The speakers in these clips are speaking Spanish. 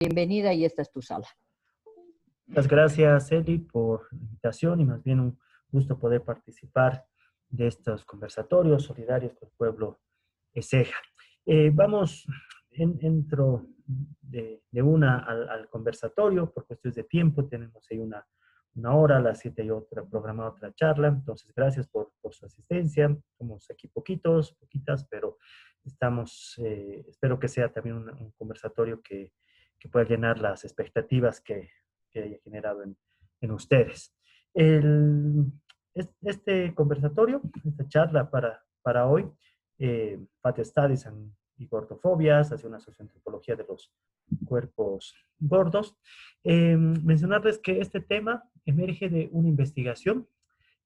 Bienvenida y esta es tu sala. Muchas gracias, Eli, por la invitación y más bien un gusto poder participar de estos conversatorios solidarios con el pueblo Ecija. Vamos, entro de una al conversatorio por cuestiones de tiempo. Tenemos ahí una hora, a las 7 y otra programada otra charla. Entonces, gracias por su asistencia. Somos aquí poquitas, pero estamos, espero que sea también un conversatorio que pueda llenar las expectativas que haya generado en ustedes. Este conversatorio, esta charla para hoy, Fat Studies y Gordофobias, hacia una socioantropología de los cuerpos gordos. Mencionarles que este tema emerge de una investigación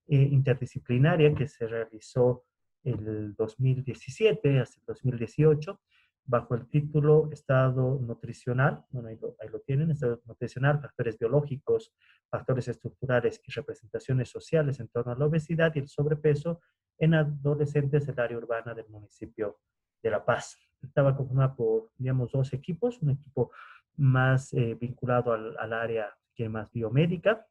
interdisciplinaria que se realizó el 2017 hasta el 2018 bajo el título Estado Nutricional, bueno, ahí lo tienen, Estado Nutricional, Factores Biológicos, Factores Estructurales y Representaciones Sociales en torno a la obesidad y el sobrepeso en adolescentes del área urbana del municipio de La Paz. Estaba conformada por, digamos, dos equipos, un equipo más vinculado al área que más biomédica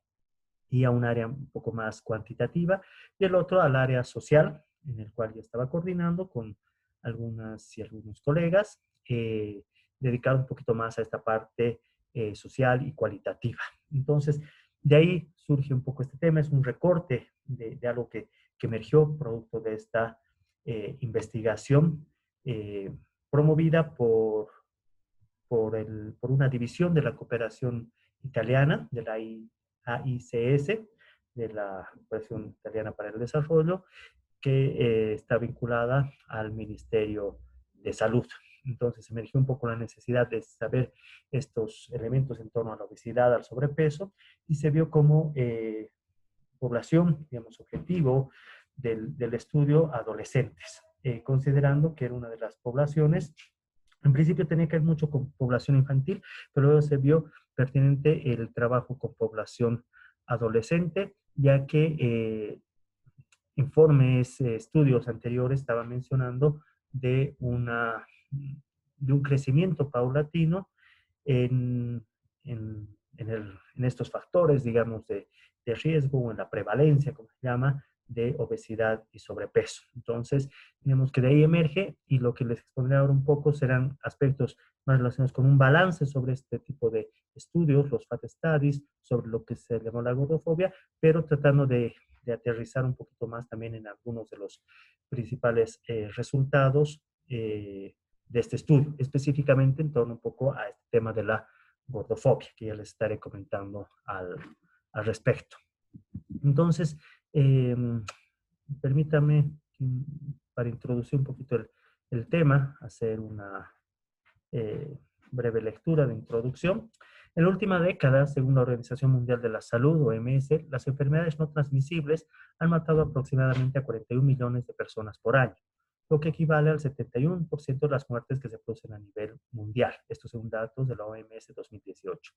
y a un área un poco más cuantitativa, y el otro al área social, en el cual yo estaba coordinando con algunas y algunos colegas, dedicado un poquito más a esta parte social y cualitativa. Entonces, de ahí surge un poco este tema, es un recorte de algo que emergió producto de esta investigación promovida por una división de la cooperación italiana, de la AICS, de la Cooperación Italiana para el Desarrollo, que está vinculada al Ministerio de Salud. Entonces emergió un poco la necesidad de saber estos elementos en torno a la obesidad, al sobrepeso, y se vio como población, digamos, objetivo del estudio adolescentes, considerando que era una de las poblaciones. En principio tenía que ver mucho con población infantil, pero luego se vio pertinente el trabajo con población adolescente, ya que informes, estudios anteriores estaban mencionando de, de un crecimiento paulatino en estos factores, digamos, de riesgo o en la prevalencia, como se llama, de obesidad y sobrepeso. Entonces, digamos que de ahí emerge, y lo que les expondré ahora un poco serán aspectos más relacionados con un balance sobre este tipo de estudios, los Fat Studies, sobre lo que se llamó la gordofobia, pero tratando de aterrizar un poquito más también en algunos de los principales resultados de este estudio, específicamente en torno un poco a este tema de la gordofobia, que ya les estaré comentando al respecto. Entonces, permítame, para introducir un poquito el tema, hacer una breve lectura de introducción. En la última década, según la Organización Mundial de la Salud, OMS, las enfermedades no transmisibles han matado aproximadamente a 41 millones de personas por año, lo que equivale al 71% de las muertes que se producen a nivel mundial. Estos son datos de la OMS 2018.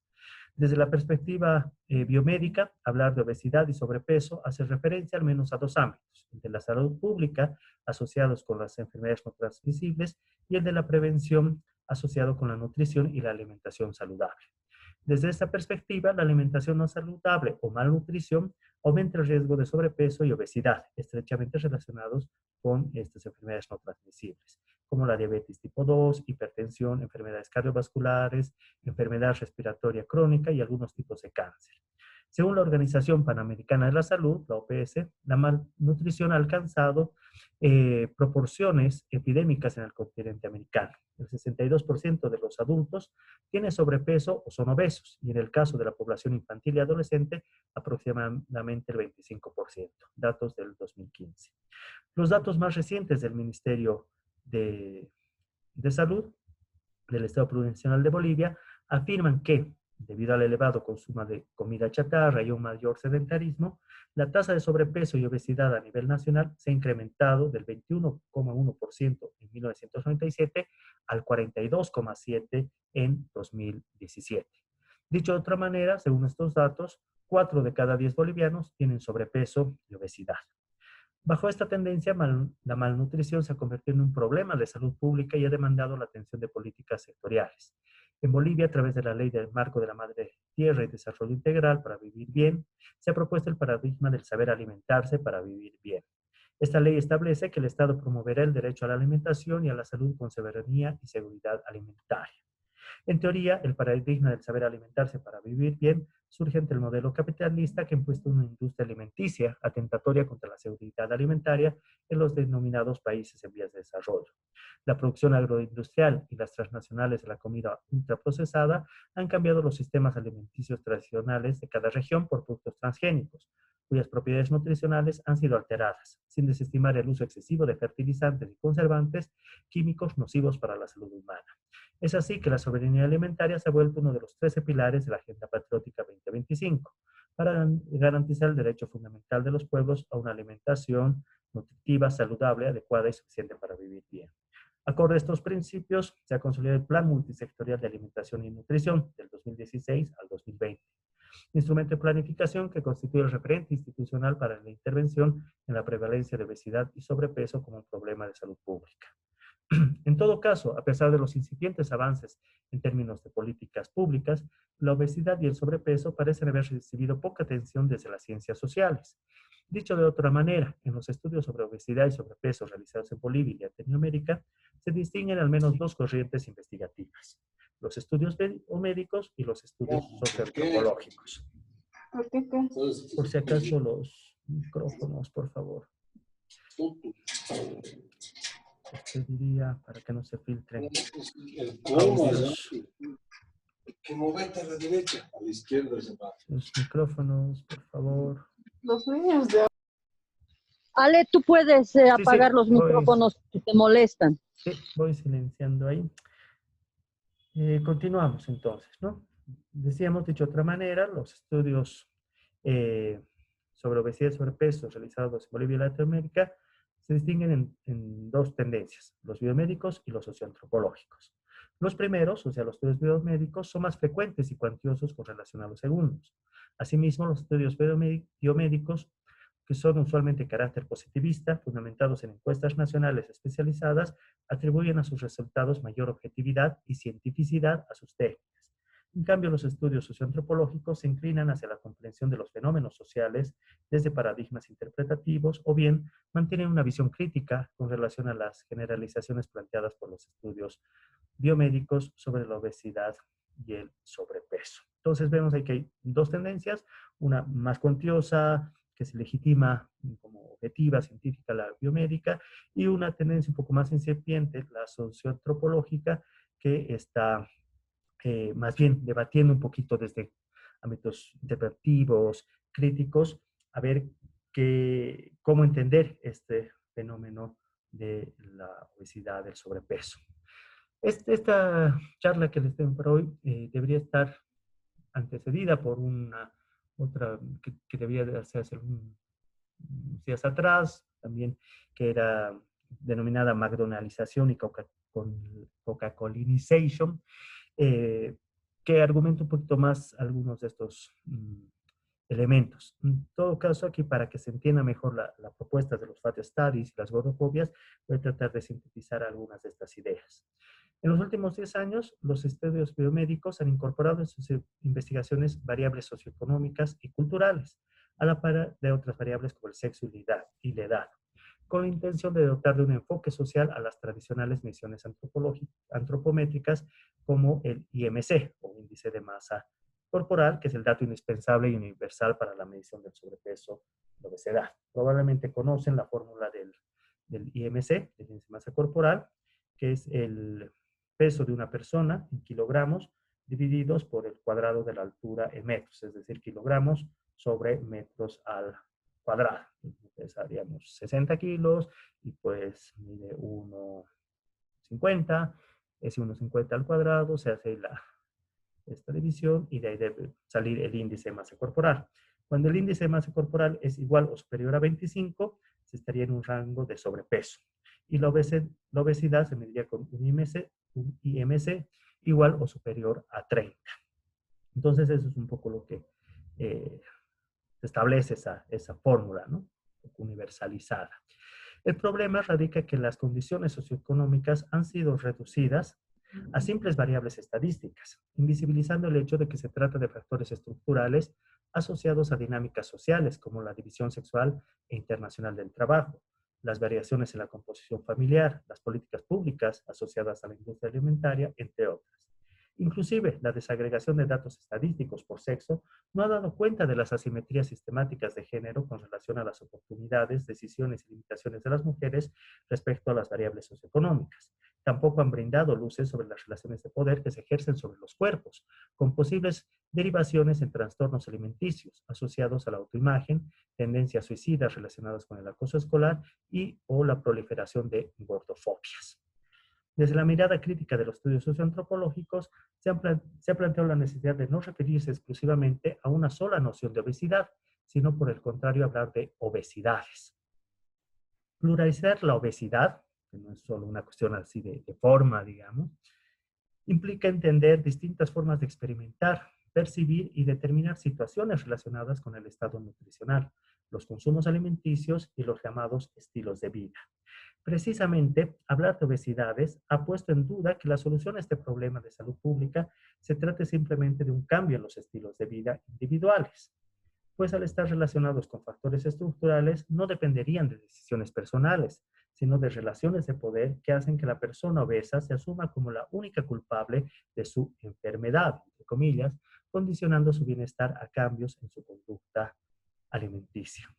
Desde la perspectiva biomédica, hablar de obesidad y sobrepeso hace referencia al menos a dos ámbitos: el de la salud pública, asociados con las enfermedades no transmisibles, y el de la prevención, asociado con la nutrición y la alimentación saludable. Desde esta perspectiva, la alimentación no saludable o malnutrición aumenta el riesgo de sobrepeso y obesidad, estrechamente relacionados con estas enfermedades no transmisibles, como la diabetes tipo 2, hipertensión, enfermedades cardiovasculares, enfermedad respiratoria crónica y algunos tipos de cáncer. Según la Organización Panamericana de la Salud, la OPS, la malnutrición ha alcanzado proporciones epidémicas en el continente americano. El 62% de los adultos tiene sobrepeso o son obesos, y en el caso de la población infantil y adolescente, aproximadamente el 25%, datos del 2015. Los datos más recientes del Ministerio de Salud del Estado Plurinacional de Bolivia afirman que, debido al elevado consumo de comida chatarra y un mayor sedentarismo, la tasa de sobrepeso y obesidad a nivel nacional se ha incrementado del 21,1% en 1997 al 42,7% en 2017. Dicho de otra manera, según estos datos, 4 de cada 10 bolivianos tienen sobrepeso y obesidad. Bajo esta tendencia, la malnutrición se ha convertido en un problema de salud pública y ha demandado la atención de políticas sectoriales. En Bolivia, a través de la Ley del Marco de la Madre Tierra y Desarrollo Integral para Vivir Bien, se ha propuesto el paradigma del saber alimentarse para vivir bien. Esta ley establece que el Estado promoverá el derecho a la alimentación y a la salud con soberanía y seguridad alimentaria. En teoría, el paradigma del saber alimentarse para vivir bien surge ante el modelo capitalista que ha impuesto una industria alimenticia atentatoria contra la seguridad alimentaria en los denominados países en vías de desarrollo. La producción agroindustrial y las transnacionales de la comida ultraprocesada han cambiado los sistemas alimenticios tradicionales de cada región por productos transgénicos, cuyas propiedades nutricionales han sido alteradas, sin desestimar el uso excesivo de fertilizantes y conservantes químicos nocivos para la salud humana. Es así que la soberanía alimentaria se ha vuelto uno de los 13 pilares de la Agenda Patriótica 2025 para garantizar el derecho fundamental de los pueblos a una alimentación nutritiva, saludable, adecuada y suficiente para vivir bien. Acorde a estos principios, se ha consolidado el Plan Multisectorial de Alimentación y Nutrición del 2016 al 2020, instrumento de planificación que constituye el referente institucional para la intervención en la prevalencia de obesidad y sobrepeso como un problema de salud pública. En todo caso, a pesar de los incipientes avances en términos de políticas públicas, la obesidad y el sobrepeso parecen haber recibido poca atención desde las ciencias sociales. Dicho de otra manera, en los estudios sobre obesidad y sobrepeso realizados en Bolivia y Latinoamérica, se distinguen al menos dos corrientes investigativas: los estudios biomédicos y los estudios socioantropológicos. Por si acaso, los micrófonos, por favor. Pediría para que no se filtren audios. Que movete a la derecha, a la izquierda se va. Los micrófonos, por favor. Los niños de... Ale, tú puedes apagar los micrófonos que te molestan. Sí, voy silenciando ahí. Continuamos entonces, ¿no? Decíamos, dicho de otra manera, los estudios sobre obesidad y sobrepeso realizados en Bolivia y Latinoamérica se distinguen en dos tendencias: los biomédicos y los socioantropológicos. Los primeros, o sea, los estudios biomédicos, son más frecuentes y cuantiosos con relación a los segundos. Asimismo, los estudios biomédicos, que son usualmente de carácter positivista, fundamentados en encuestas nacionales especializadas, atribuyen a sus resultados mayor objetividad y cientificidad a sus técnicas. En cambio, los estudios socioantropológicos se inclinan hacia la comprensión de los fenómenos sociales desde paradigmas interpretativos o bien mantienen una visión crítica con relación a las generalizaciones planteadas por los estudios biomédicos sobre la obesidad y el sobrepeso. Entonces vemos ahí que hay dos tendencias: una más cuantiosa, que se legitima como objetiva, científica, la biomédica, y una tendencia un poco más incipiente, la socioantropológica, que está más bien debatiendo un poquito desde ámbitos interpretativos, críticos, a ver cómo entender este fenómeno de la obesidad, del sobrepeso. Esta charla que les tengo para hoy debería estar antecedida por una otra que debía de hacerse unos días atrás, también, que era denominada McDonaldización y Coca-Colinization, que argumenta un poquito más algunos de estos elementos. En todo caso, aquí, para que se entienda mejor la propuesta de los fat studies y las gordofobias, voy a tratar de sintetizar algunas de estas ideas. En los últimos 10 años, los estudios biomédicos han incorporado en sus investigaciones variables socioeconómicas y culturales, a la par de otras variables como el sexo y la edad, con la intención de dotar de un enfoque social a las tradicionales mediciones antropométricas como el IMC, o índice de masa corporal, que es el dato indispensable y universal para la medición del sobrepeso y la obesidad. Probablemente conocen la fórmula del IMC, el índice de masa corporal, que es el peso de una persona en kilogramos divididos por el cuadrado de la altura en metros, es decir, kilogramos sobre metros al cuadrado. Entonces haríamos 60 kilos y pues mide 1,50, ese 1,50 al cuadrado, se hace esta división y de ahí debe salir el índice de masa corporal. Cuando el índice de masa corporal es igual o superior a 25, se estaría en un rango de sobrepeso. Y la obesidad se mediría con un IMC igual o superior a 30. Entonces eso es un poco lo que se establece esa fórmula, ¿no? Universalizada. El problema radica que las condiciones socioeconómicas han sido reducidas a simples variables estadísticas, invisibilizando el hecho de que se trata de factores estructurales asociados a dinámicas sociales como la división sexual e internacional del trabajo, las variaciones en la composición familiar, las políticas públicas asociadas a la industria alimentaria, entre otras. Inclusive, la desagregación de datos estadísticos por sexo no ha dado cuenta de las asimetrías sistemáticas de género con relación a las oportunidades, decisiones y limitaciones de las mujeres respecto a las variables socioeconómicas. Tampoco han brindado luces sobre las relaciones de poder que se ejercen sobre los cuerpos, con posibles derivaciones en trastornos alimenticios asociados a la autoimagen, tendencias suicidas relacionadas con el acoso escolar y o la proliferación de gordofobias. Desde la mirada crítica de los estudios socioantropológicos, se ha planteado la necesidad de no referirse exclusivamente a una sola noción de obesidad, sino por el contrario hablar de obesidades. Pluralizar la obesidad, que no es solo una cuestión así de forma, digamos, implica entender distintas formas de experimentar, percibir y determinar situaciones relacionadas con el estado nutricional, los consumos alimenticios y los llamados estilos de vida. Precisamente, hablar de obesidades ha puesto en duda que la solución a este problema de salud pública se trate simplemente de un cambio en los estilos de vida individuales, pues al estar relacionados con factores estructurales no dependerían de decisiones personales, sino de relaciones de poder que hacen que la persona obesa se asuma como la única culpable de su enfermedad, entre comillas, condicionando su bienestar a cambios en su conducta alimenticia.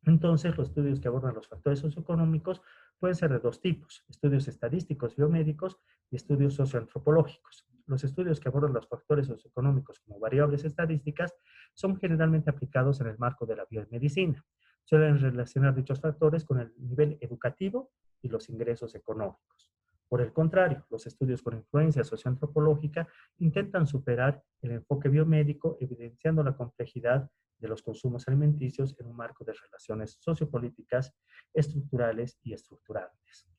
Entonces, los estudios que abordan los factores socioeconómicos pueden ser de dos tipos: estudios estadísticos biomédicos y estudios socioantropológicos. Los estudios que abordan los factores socioeconómicos como variables estadísticas son generalmente aplicados en el marco de la biomedicina. Suelen relacionar dichos factores con el nivel educativo y los ingresos económicos. Por el contrario, los estudios con influencia socioantropológica intentan superar el enfoque biomédico, evidenciando la complejidad de los consumos alimenticios en un marco de relaciones sociopolíticas, estructurales y estructurantes.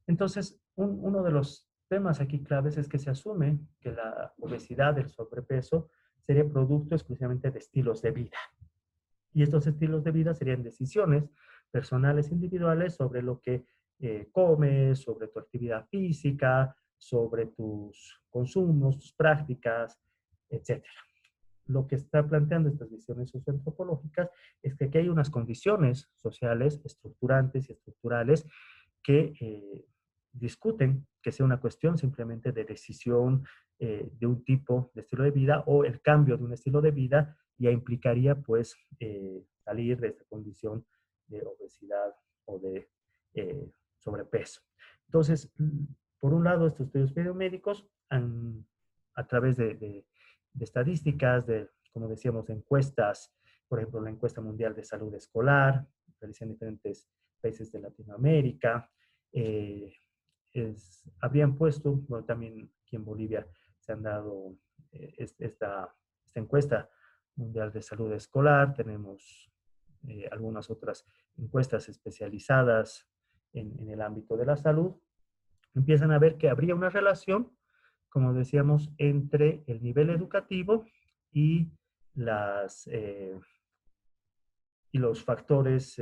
Entonces, uno de los temas aquí claves es que se asume que la obesidad, el sobrepeso, sería producto exclusivamente de estilos de vida. Y estos estilos de vida serían decisiones personales individuales sobre lo que comes, sobre tu actividad física, sobre tus consumos, tus prácticas, etcétera. Lo que está planteando estas visiones socioantropológicas es que aquí hay unas condiciones sociales estructurantes y estructurales que discuten que sea una cuestión simplemente de decisión de un tipo de estilo de vida o el cambio de un estilo de vida ya implicaría pues salir de esta condición de obesidad o de sobrepeso. Entonces, por un lado, estos estudios biomédicos a través de estadísticas, como decíamos, encuestas, por ejemplo, la encuesta mundial de salud escolar, realizada en diferentes países de Latinoamérica, habrían puesto, bueno, también aquí en Bolivia se han dado esta encuesta mundial de salud escolar, tenemos algunas otras encuestas especializadas en el ámbito de la salud, empiezan a ver que habría una relación, como decíamos, entre el nivel educativo y los factores,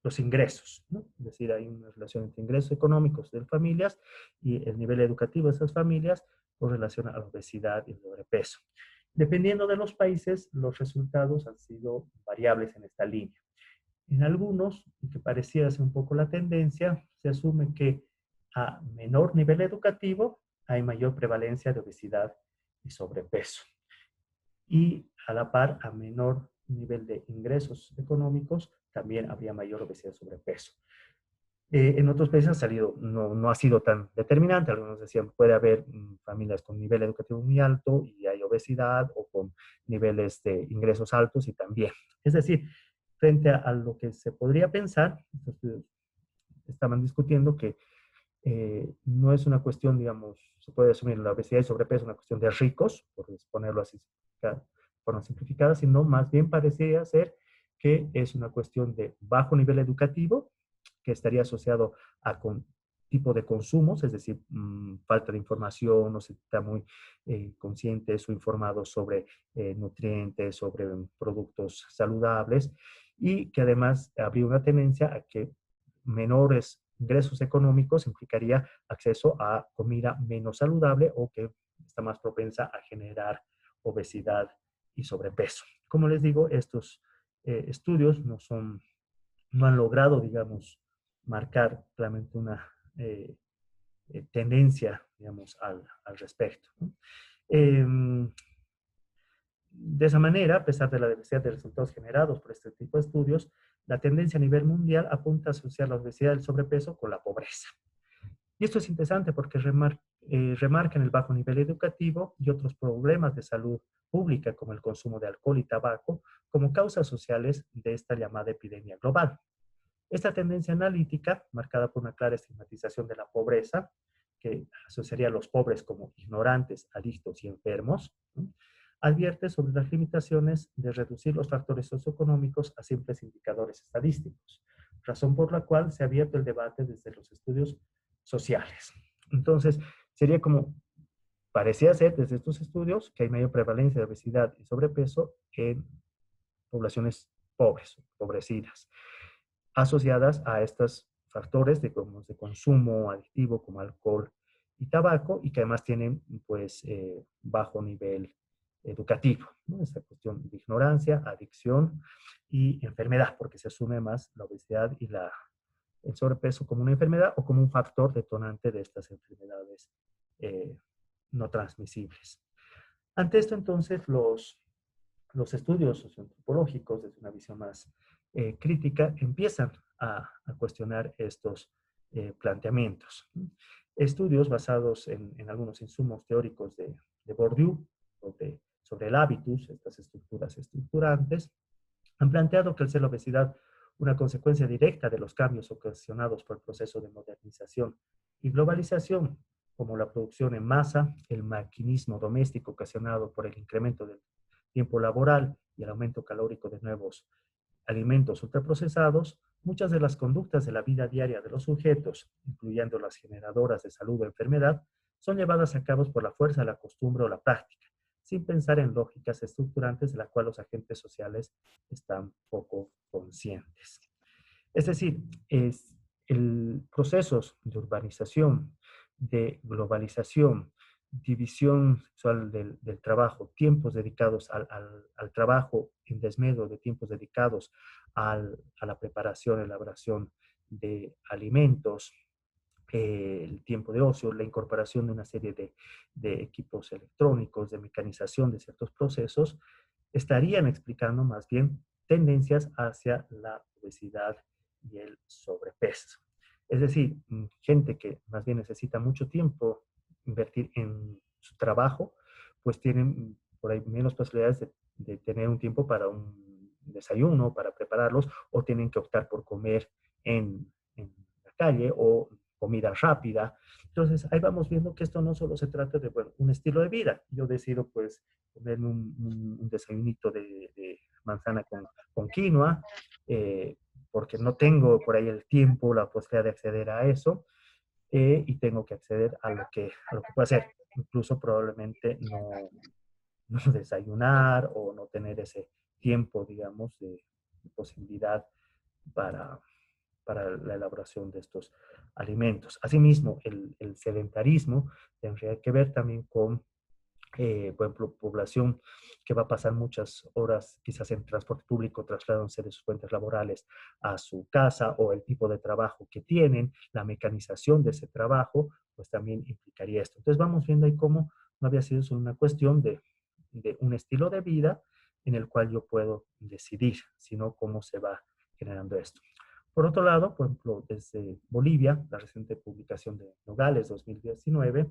los ingresos, ¿no? Es decir, hay una relación entre ingresos económicos de familias y el nivel educativo de esas familias con relación a la obesidad y el sobrepeso. Dependiendo de los países, los resultados han sido variables en esta línea. En algunos, y que parecía ser un poco la tendencia, se asume que a menor nivel educativo hay mayor prevalencia de obesidad y sobrepeso. Y a la par, a menor nivel de ingresos económicos, también habría mayor obesidad y sobrepeso. En otros países ha salido, no ha sido tan determinante. Algunos decían puede haber familias con nivel educativo muy alto y hay obesidad, o con niveles de ingresos altos y también. Es decir, frente a lo que se podría pensar, estaban discutiendo que no es una cuestión, digamos, se puede asumir la obesidad y sobrepeso una cuestión de ricos, por ponerlo así, de forma simplificada, sino más bien parecería ser que es una cuestión de bajo nivel educativo, que estaría asociado a tipo de consumos, es decir, falta de información, no se está muy conscientes o informados sobre nutrientes, sobre productos saludables, y que además habría una tendencia a que menores ingresos económicos implicaría acceso a comida menos saludable o que está más propensa a generar obesidad y sobrepeso. Como les digo, estos estudios no han logrado, digamos, marcar claramente una tendencia, digamos, al respecto, ¿no? De esa manera, a pesar de la diversidad de resultados generados por este tipo de estudios, la tendencia a nivel mundial apunta a asociar la obesidad y el sobrepeso con la pobreza. Y esto es interesante porque remarcan el bajo nivel educativo y otros problemas de salud pública como el consumo de alcohol y tabaco como causas sociales de esta llamada epidemia global. Esta tendencia analítica, marcada por una clara estigmatización de la pobreza, que asociaría a los pobres como ignorantes, adictos y enfermos, ¿no?, advierte sobre las limitaciones de reducir los factores socioeconómicos a simples indicadores estadísticos, razón por la cual se ha abierto el debate desde los estudios sociales. Entonces, sería como, parecía ser desde estos estudios que hay mayor prevalencia de obesidad y sobrepeso en poblaciones pobres, empobrecidas, asociadas a estos factores de consumo adictivo como alcohol y tabaco, y que además tienen pues bajo nivel educativo, ¿no? Esta cuestión de ignorancia, adicción y enfermedad, porque se asume más la obesidad y el sobrepeso como una enfermedad o como un factor detonante de estas enfermedades eh, no transmisibles. Ante esto, entonces, los estudios socioantropológicos, desde una visión más crítica, empiezan a cuestionar estos planteamientos. Estudios basados en algunos insumos teóricos de Bourdieu sobre el hábitus, estas estructuras estructurantes, han planteado que al ser la obesidad una consecuencia directa de los cambios ocasionados por el proceso de modernización y globalización, como la producción en masa, el maquinismo doméstico ocasionado por el incremento del tiempo laboral y el aumento calórico de nuevos alimentos ultraprocesados, muchas de las conductas de la vida diaria de los sujetos, incluyendo las generadoras de salud o enfermedad, son llevadas a cabo por la fuerza de la costumbre o la práctica, sin pensar en lógicas estructurantes de las cuales los agentes sociales están poco conscientes. Es decir, procesos de urbanización, de globalización, división sexual del trabajo, tiempos dedicados al trabajo en desmedro de tiempos dedicados a la preparación, elaboración de alimentos, el tiempo de ocio, la incorporación de una serie de equipos electrónicos, de mecanización de ciertos procesos, estarían explicando más bien tendencias hacia la obesidad y el sobrepeso. Es decir, gente que más bien necesita mucho tiempo invertir en su trabajo, pues tienen por ahí menos posibilidades de tener un tiempo para un desayuno, para prepararlos, o tienen que optar por comer en la calle o comida rápida. Entonces, ahí vamos viendo que esto no solo se trata de, bueno, un estilo de vida. Yo decido, pues, comerme un desayunito de manzana con quinoa, porque no tengo por ahí el tiempo, la posibilidad de acceder a eso, y tengo que acceder a lo que puedo hacer. Incluso probablemente no desayunar o no tener ese tiempo, digamos, de posibilidad para, para la elaboración de estos alimentos. Asimismo, el sedentarismo tendría que ver también con por ejemplo, población que va a pasar muchas horas quizás en transporte público, trasladándose de sus fuentes laborales a su casa, o el tipo de trabajo que tienen, la mecanización de ese trabajo, pues también implicaría esto. Entonces vamos viendo ahí cómo no había sido solo una cuestión de un estilo de vida en el cual yo puedo decidir, sino cómo se va generando esto. Por otro lado, por ejemplo, desde Bolivia, la reciente publicación de Nogales 2019,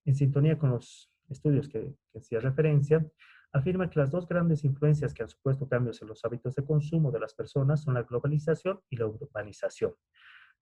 en sintonía con los estudios que hacía referencia, afirma que las dos grandes influencias que han supuesto cambios en los hábitos de consumo de las personas son la globalización y la urbanización.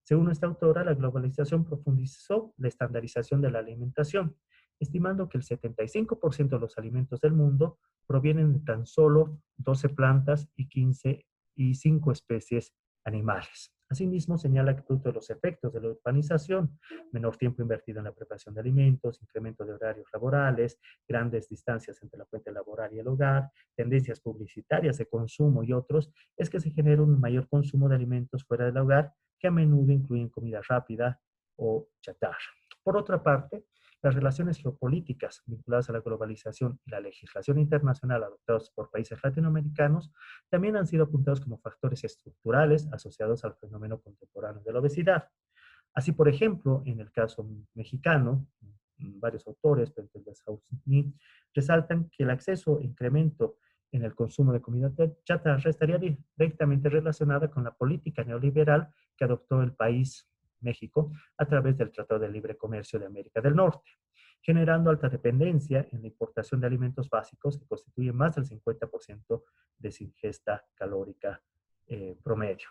Según esta autora, la globalización profundizó la estandarización de la alimentación, estimando que el 75% de los alimentos del mundo provienen de tan solo 12 plantas y 5 especies animales. Asimismo, señala que producto de los efectos de la urbanización, menor tiempo invertido en la preparación de alimentos, incremento de horarios laborales, grandes distancias entre la fuente laboral y el hogar, tendencias publicitarias de consumo y otros, es que se genera un mayor consumo de alimentos fuera del hogar, que a menudo incluyen comida rápida o chatarra. Por otra parte, las relaciones geopolíticas vinculadas a la globalización y la legislación internacional adoptadas por países latinoamericanos también han sido apuntados como factores estructurales asociados al fenómeno contemporáneo de la obesidad. Así, por ejemplo, en el caso mexicano, varios autores, resaltan que el acceso e incremento en el consumo de comida chatarra estaría directamente relacionada con la política neoliberal que adoptó el país, México, a través del Tratado de Libre Comercio de América del Norte, generando alta dependencia en la importación de alimentos básicos que constituyen más del 50% de su ingesta calórica promedio.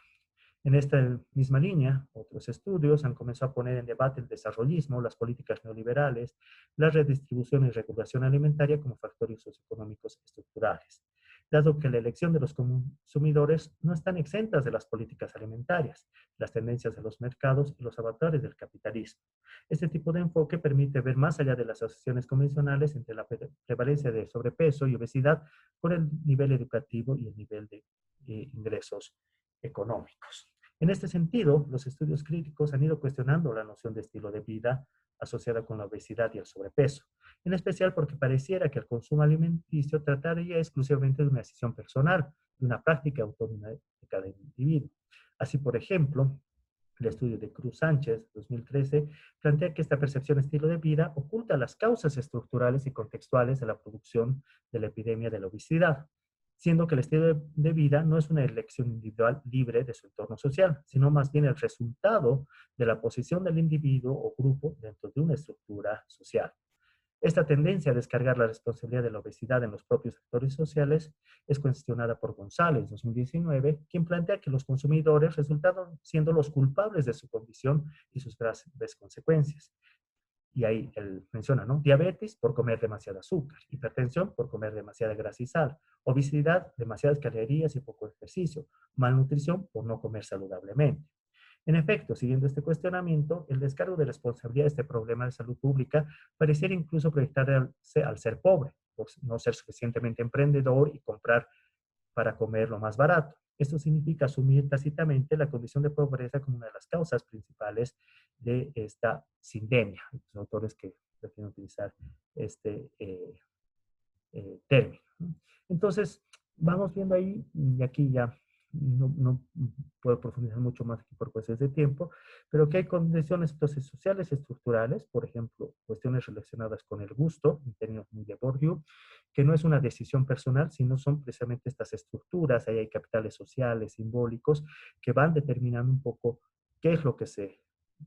En esta misma línea, otros estudios han comenzado a poner en debate el desarrollismo, las políticas neoliberales, la redistribución y regulación alimentaria como factores socioeconómicos estructurales, dado que la elección de los consumidores no están exentas de las políticas alimentarias, las tendencias de los mercados y los avatares del capitalismo. Este tipo de enfoque permite ver más allá de las asociaciones convencionales entre la prevalencia de sobrepeso y obesidad con el nivel educativo y el nivel de ingresos económicos. En este sentido, los estudios críticos han ido cuestionando la noción de estilo de vida asociada con la obesidad y el sobrepeso, en especial porque pareciera que el consumo alimenticio trataría exclusivamente de una decisión personal, de una práctica autónoma de cada individuo. Así, por ejemplo, el estudio de Cruz Sánchez, 2013, plantea que esta percepción de estilo de vida oculta las causas estructurales y contextuales de la producción de la epidemia de la obesidad, siendo que el estilo de vida no es una elección individual libre de su entorno social, sino más bien el resultado de la posición del individuo o grupo dentro de una estructura social. Esta tendencia a descargar la responsabilidad de la obesidad en los propios actores sociales es cuestionada por González, 2019, quien plantea que los consumidores resultaron siendo los culpables de su condición y sus graves consecuencias. Y ahí él menciona, ¿no? Diabetes por comer demasiado azúcar, hipertensión por comer demasiada grasa y sal, obesidad, demasiadas calorías y poco ejercicio, malnutrición por no comer saludablemente. En efecto, siguiendo este cuestionamiento, el descargo de responsabilidad de este problema de salud pública pareciera incluso proyectarse al ser pobre, por no ser suficientemente emprendedor y comprar para comer lo más barato. Esto significa asumir tácitamente la condición de pobreza como una de las causas principales de esta sindemia. Hay autores que prefieren utilizar este término. Entonces, vamos viendo ahí, y aquí ya no puedo profundizar mucho más aquí por cuestiones de tiempo, pero que hay condiciones entonces sociales estructurales, por ejemplo, cuestiones relacionadas con el gusto, en términos muy de Bourdieu, que no es una decisión personal, sino son precisamente estas estructuras, ahí hay capitales sociales, simbólicos, que van determinando un poco qué es lo que se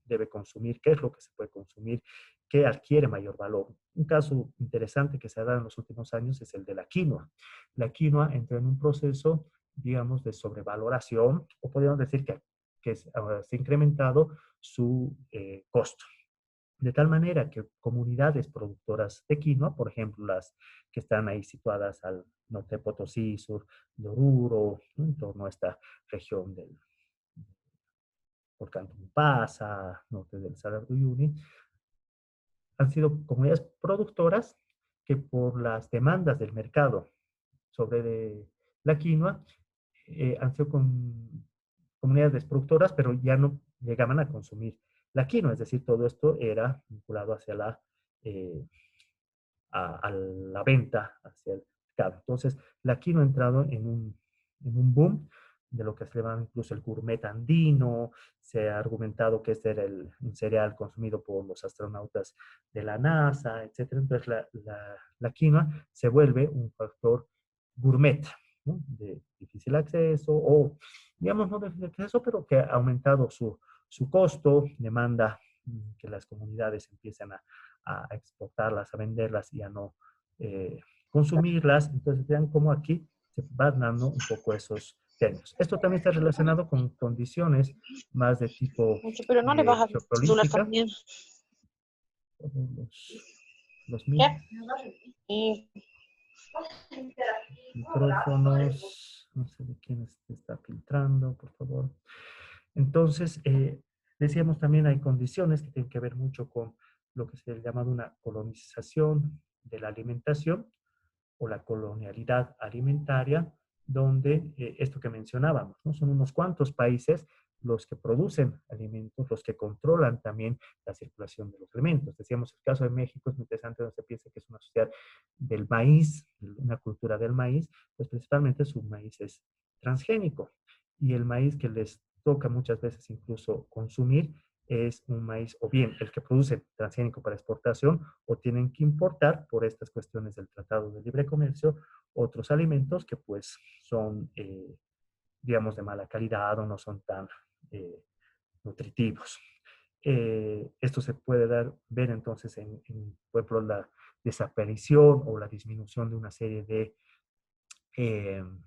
debe consumir, qué es lo que se puede consumir, qué adquiere mayor valor. Un caso interesante que se ha dado en los últimos años es el de la quinoa. La quinoa entró en un proceso, digamos, de sobrevaloración, o podríamos decir que se ha incrementado su costo. De tal manera que comunidades productoras de quinoa, por ejemplo, las que están ahí situadas al norte de Potosí, sur de Oruro, ¿no? En torno a esta región del Volcán Tumpasa, norte del Salar de Uyuni, han sido comunidades productoras que por las demandas del mercado sobre la quinoa han sido comunidades productoras, pero ya no llegaban a consumir la quinoa, es decir, todo esto era vinculado hacia a la venta, hacia el mercado. Entonces, la quinoa ha entrado en un boom de lo que se llama incluso el gourmet andino. Se ha argumentado que este era un cereal consumido por los astronautas de la NASA, etc. Entonces, la quinoa se vuelve un factor gourmet, ¿no? De difícil acceso, o digamos no de difícil acceso, pero que ha aumentado su costo, demanda que las comunidades empiezan a exportarlas, a venderlas y a no consumirlas. Entonces vean cómo aquí se van dando un poco esos términos. Esto también está relacionado con condiciones más de tipo Pero no le vas a titular geopolítica. también. Los ¿Qué? micrófonos, no sé de quién está filtrando, por favor. Entonces, decíamos también hay condiciones que tienen que ver mucho con lo que se ha llamado una colonización de la alimentación o la colonialidad alimentaria, donde esto que mencionábamos, ¿no? Son unos cuantos países los que producen alimentos, los que controlan también la circulación de los alimentos. Decíamos, el caso de México es muy interesante, donde se piensa que es una sociedad del maíz, una cultura del maíz, pues principalmente su maíz es transgénico. Y el maíz que les toca muchas veces incluso consumir es un maíz o bien el que produce transgénico para exportación o tienen que importar por estas cuestiones del Tratado de Libre Comercio otros alimentos que pues son, digamos, de mala calidad o no son tan nutritivos. Esto se puede ver entonces por ejemplo, la desaparición o la disminución de una serie de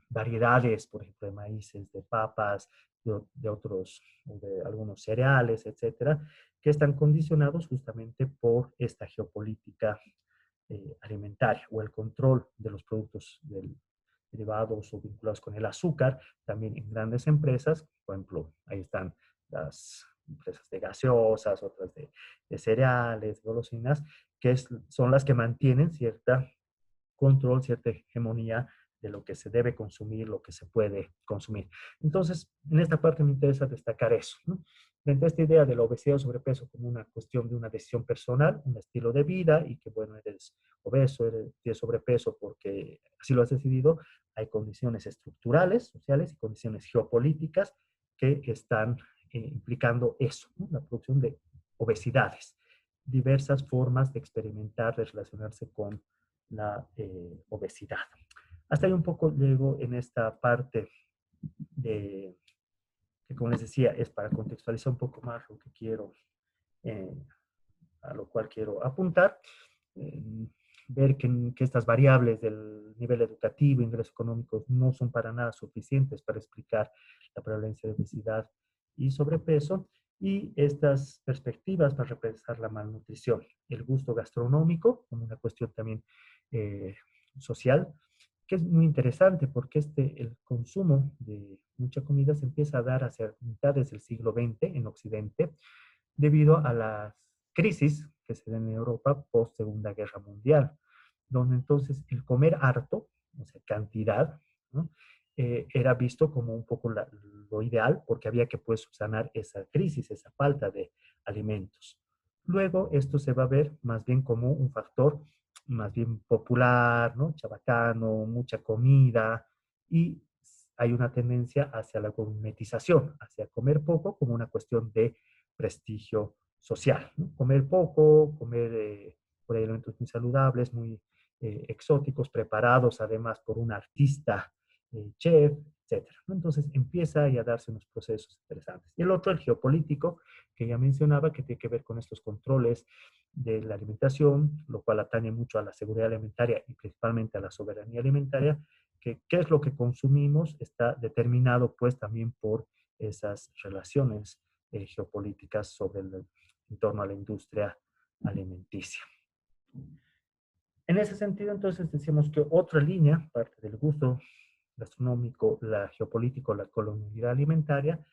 variedades, por ejemplo, de maíces, de papas, de otros, de algunos cereales, etcétera, que están condicionados justamente por esta geopolítica alimentaria o el control de los productos derivados o vinculados con el azúcar, también en grandes empresas, por ejemplo, ahí están las empresas de gaseosas, otras de cereales, golosinas, son las que mantienen cierta control, cierta hegemonía de lo que se debe consumir, lo que se puede consumir. Entonces, en esta parte me interesa destacar eso, ¿no? Frente a esta idea de la obesidad o sobrepeso como una cuestión de una decisión personal, un estilo de vida, y que, bueno, eres obeso, tienes sobrepeso porque así lo has decidido, hay condiciones estructurales, sociales y condiciones geopolíticas que están implicando eso, ¿no? La producción de obesidades, diversas formas de experimentar, de relacionarse con la obesidad. Hasta ahí un poco llego en esta parte de, que como les decía, es para contextualizar un poco más lo que quiero, eh, a lo cual quiero apuntar. Ver que estas variables del nivel educativo, ingresos económicos, no son para nada suficientes para explicar la prevalencia de obesidad y sobrepeso, y estas perspectivas para representar la malnutrición, el gusto gastronómico como una cuestión también social, que es muy interesante porque el consumo de mucha comida se empieza a dar hacia mitades del siglo XX en Occidente, debido a las crisis que se dan en Europa post Segunda Guerra Mundial, donde entonces el comer harto, o sea, cantidad, ¿no? Era visto como un poco lo ideal porque había que pues sanar esa crisis, esa falta de alimentos. Luego esto se va a ver más bien como un factor más bien popular, ¿no? Chabacano, mucha comida, y hay una tendencia hacia la gourmetización, hacia comer poco como una cuestión de prestigio social, ¿no? Comer poco, comer por ahí alimentos muy saludables, muy exóticos, preparados además por un artista, chef, etcétera, ¿no? Entonces empieza a darse unos procesos interesantes. Y el otro, el geopolítico, que ya mencionaba, que tiene que ver con estos controles de la alimentación, lo cual atañe mucho a la seguridad alimentaria y principalmente a la soberanía alimentaria, que qué es lo que consumimos está determinado pues también por esas relaciones geopolíticas sobre en torno a la industria alimenticia. En ese sentido, entonces, decíamos que otra línea, parte del gusto gastronómico, la geopolítico, la colonialidad alimentaria,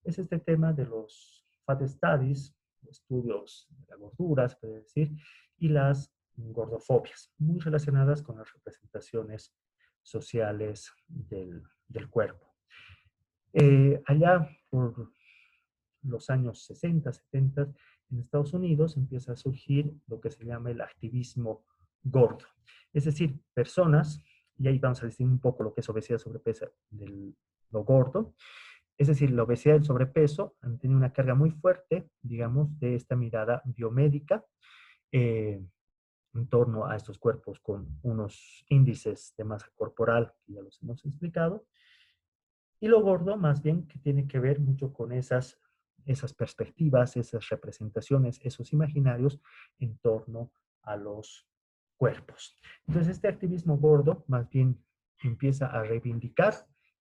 es este tema de los fat studies, estudios de la gordura, se puede decir, y las gordofobias, muy relacionadas con las representaciones sociales del cuerpo. Allá por los años 60, 70, en Estados Unidos empieza a surgir lo que se llama el activismo gordo. Es decir, personas, y ahí vamos a distinguir un poco lo que es obesidad, sobrepeso de lo gordo. Es decir, la obesidad y el sobrepeso han tenido una carga muy fuerte, digamos, de esta mirada biomédica en torno a estos cuerpos con unos índices de masa corporal, que ya los hemos explicado. Y lo gordo, más bien, que tiene que ver mucho con esas perspectivas, esas representaciones, esos imaginarios en torno a los cuerpos. Entonces, este activismo gordo, más bien, empieza a reivindicar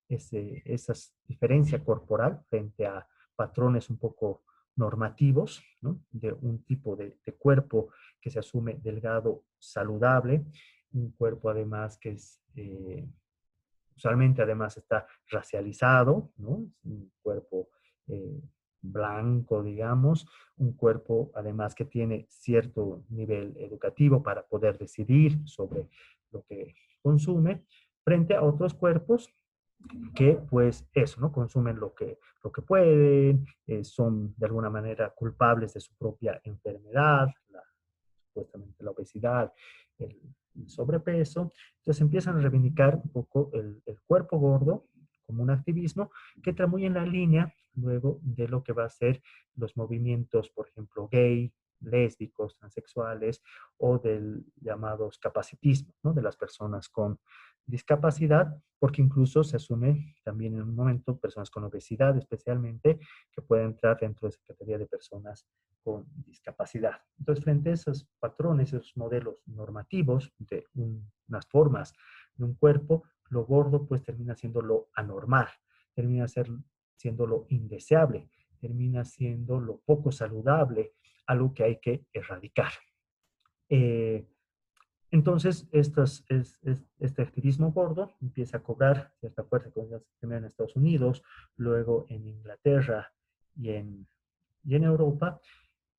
esa diferencia corporal frente a patrones un poco normativos, ¿no? De un tipo de cuerpo que se asume delgado, saludable, un cuerpo además que es usualmente además está racializado, ¿no? Un cuerpo blanco, digamos, un cuerpo además que tiene cierto nivel educativo para poder decidir sobre lo que consume, frente a otros cuerpos que pues eso, ¿no? Consumen lo que pueden, son de alguna manera culpables de su propia enfermedad, supuestamente la obesidad, el, el sobrepeso. Entonces empiezan a reivindicar un poco el cuerpo gordo como un activismo que entra muy en la línea luego de lo que va a ser los movimientos, por ejemplo, gay, lésbicos, transexuales o del llamados capacitismo, ¿no? De las personas con discapacidad, porque incluso se asume también en un momento personas con obesidad especialmente que pueden entrar dentro de esa categoría de personas con discapacidad. Entonces, frente a esos patrones, esos modelos normativos de unas formas de un cuerpo, lo gordo pues termina siendo lo anormal, termina siendo lo indeseable, termina siendo lo poco saludable, algo que hay que erradicar. Eh, entonces, este activismo gordo empieza a cobrar cierta fuerza, primero en Estados Unidos, luego en Inglaterra y en Europa,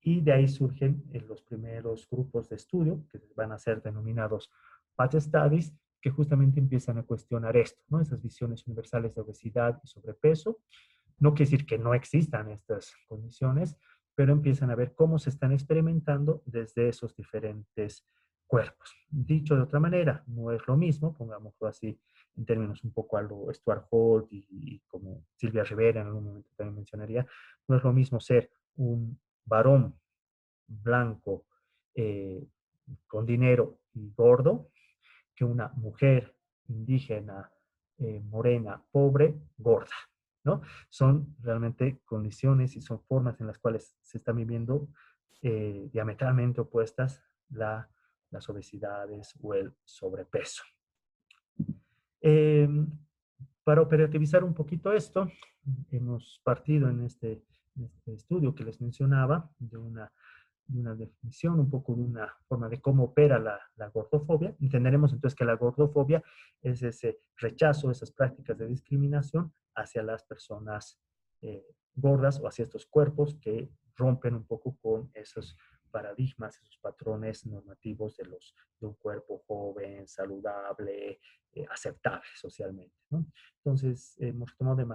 y de ahí surgen los primeros grupos de estudio que van a ser denominados Path Studies, que justamente empiezan a cuestionar esto, ¿no? Esas visiones universales de obesidad y sobrepeso. No quiere decir que no existan estas condiciones, pero empiezan a ver cómo se están experimentando desde esos diferentes cuerpos. Dicho de otra manera, no es lo mismo, pongámoslo así, en términos un poco a lo Stuart Hall y como Silvia Rivera en algún momento también mencionaría, no es lo mismo ser un varón blanco eh, con dinero y gordo que una mujer indígena, morena, pobre, gorda, ¿no? Son realmente condiciones y son formas en las cuales se están viviendo diametralmente opuestas las obesidades o el sobrepeso. Eh, para operativizar un poquito esto, hemos partido en este estudio que les mencionaba de una definición, un poco de una forma de cómo opera la gordofobia. Entenderemos entonces que la gordofobia es ese rechazo, esas prácticas de discriminación hacia las personas gordas o hacia estos cuerpos que rompen un poco con esos paradigmas, esos patrones normativos de un cuerpo joven, saludable, aceptable socialmente, ¿no? Entonces, hemos tomado de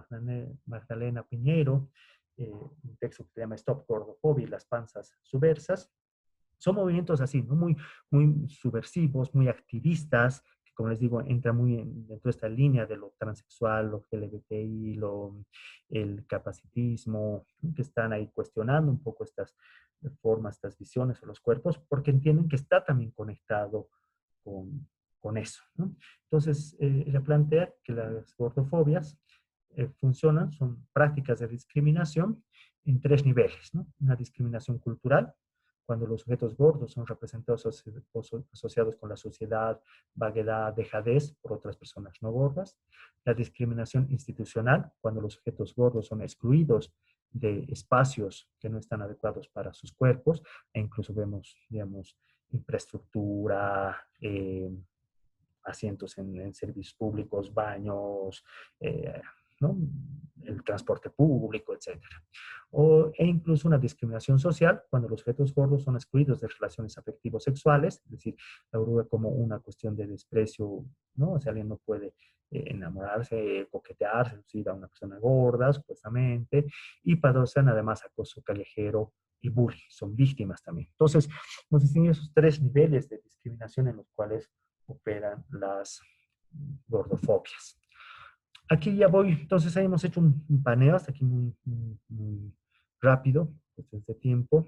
Magdalena Piñeiro, un texto que se llama Stop Gordofobia y las panzas subversas. Son movimientos así, ¿no? Muy subversivos, muy activistas, que como les digo, entra muy dentro de esta línea de lo transexual, lo LGBTI, el capacitismo, ¿no? Que están ahí cuestionando un poco estas formas, estas visiones de los cuerpos, porque entienden que está también conectado con eso, ¿no? Entonces, ella plantea que las gordofobias funcionan, son prácticas de discriminación en tres niveles, ¿no? Una discriminación cultural, cuando los sujetos gordos son representados asociados con la sociedad, vaguedad, dejadez por otras personas no gordas. La discriminación institucional, cuando los sujetos gordos son excluidos de espacios que no están adecuados para sus cuerpos, e incluso vemos, digamos, infraestructura, asientos en servicios públicos, baños, ¿no? El transporte público, etcétera. E incluso una discriminación social cuando los sujetos gordos son excluidos de relaciones afectivos sexuales, es decir, la gordura como una cuestión de desprecio, ¿no? O sea, alguien no puede enamorarse, coquetear, seducir a una persona gorda, supuestamente, y padecen además acoso callejero y bullying, son víctimas también. Entonces, hemos distinguido esos tres niveles de discriminación en los cuales operan las gordofobias. Aquí ya voy, entonces ahí hemos hecho un paneo hasta aquí muy rápido, cuestiones de tiempo,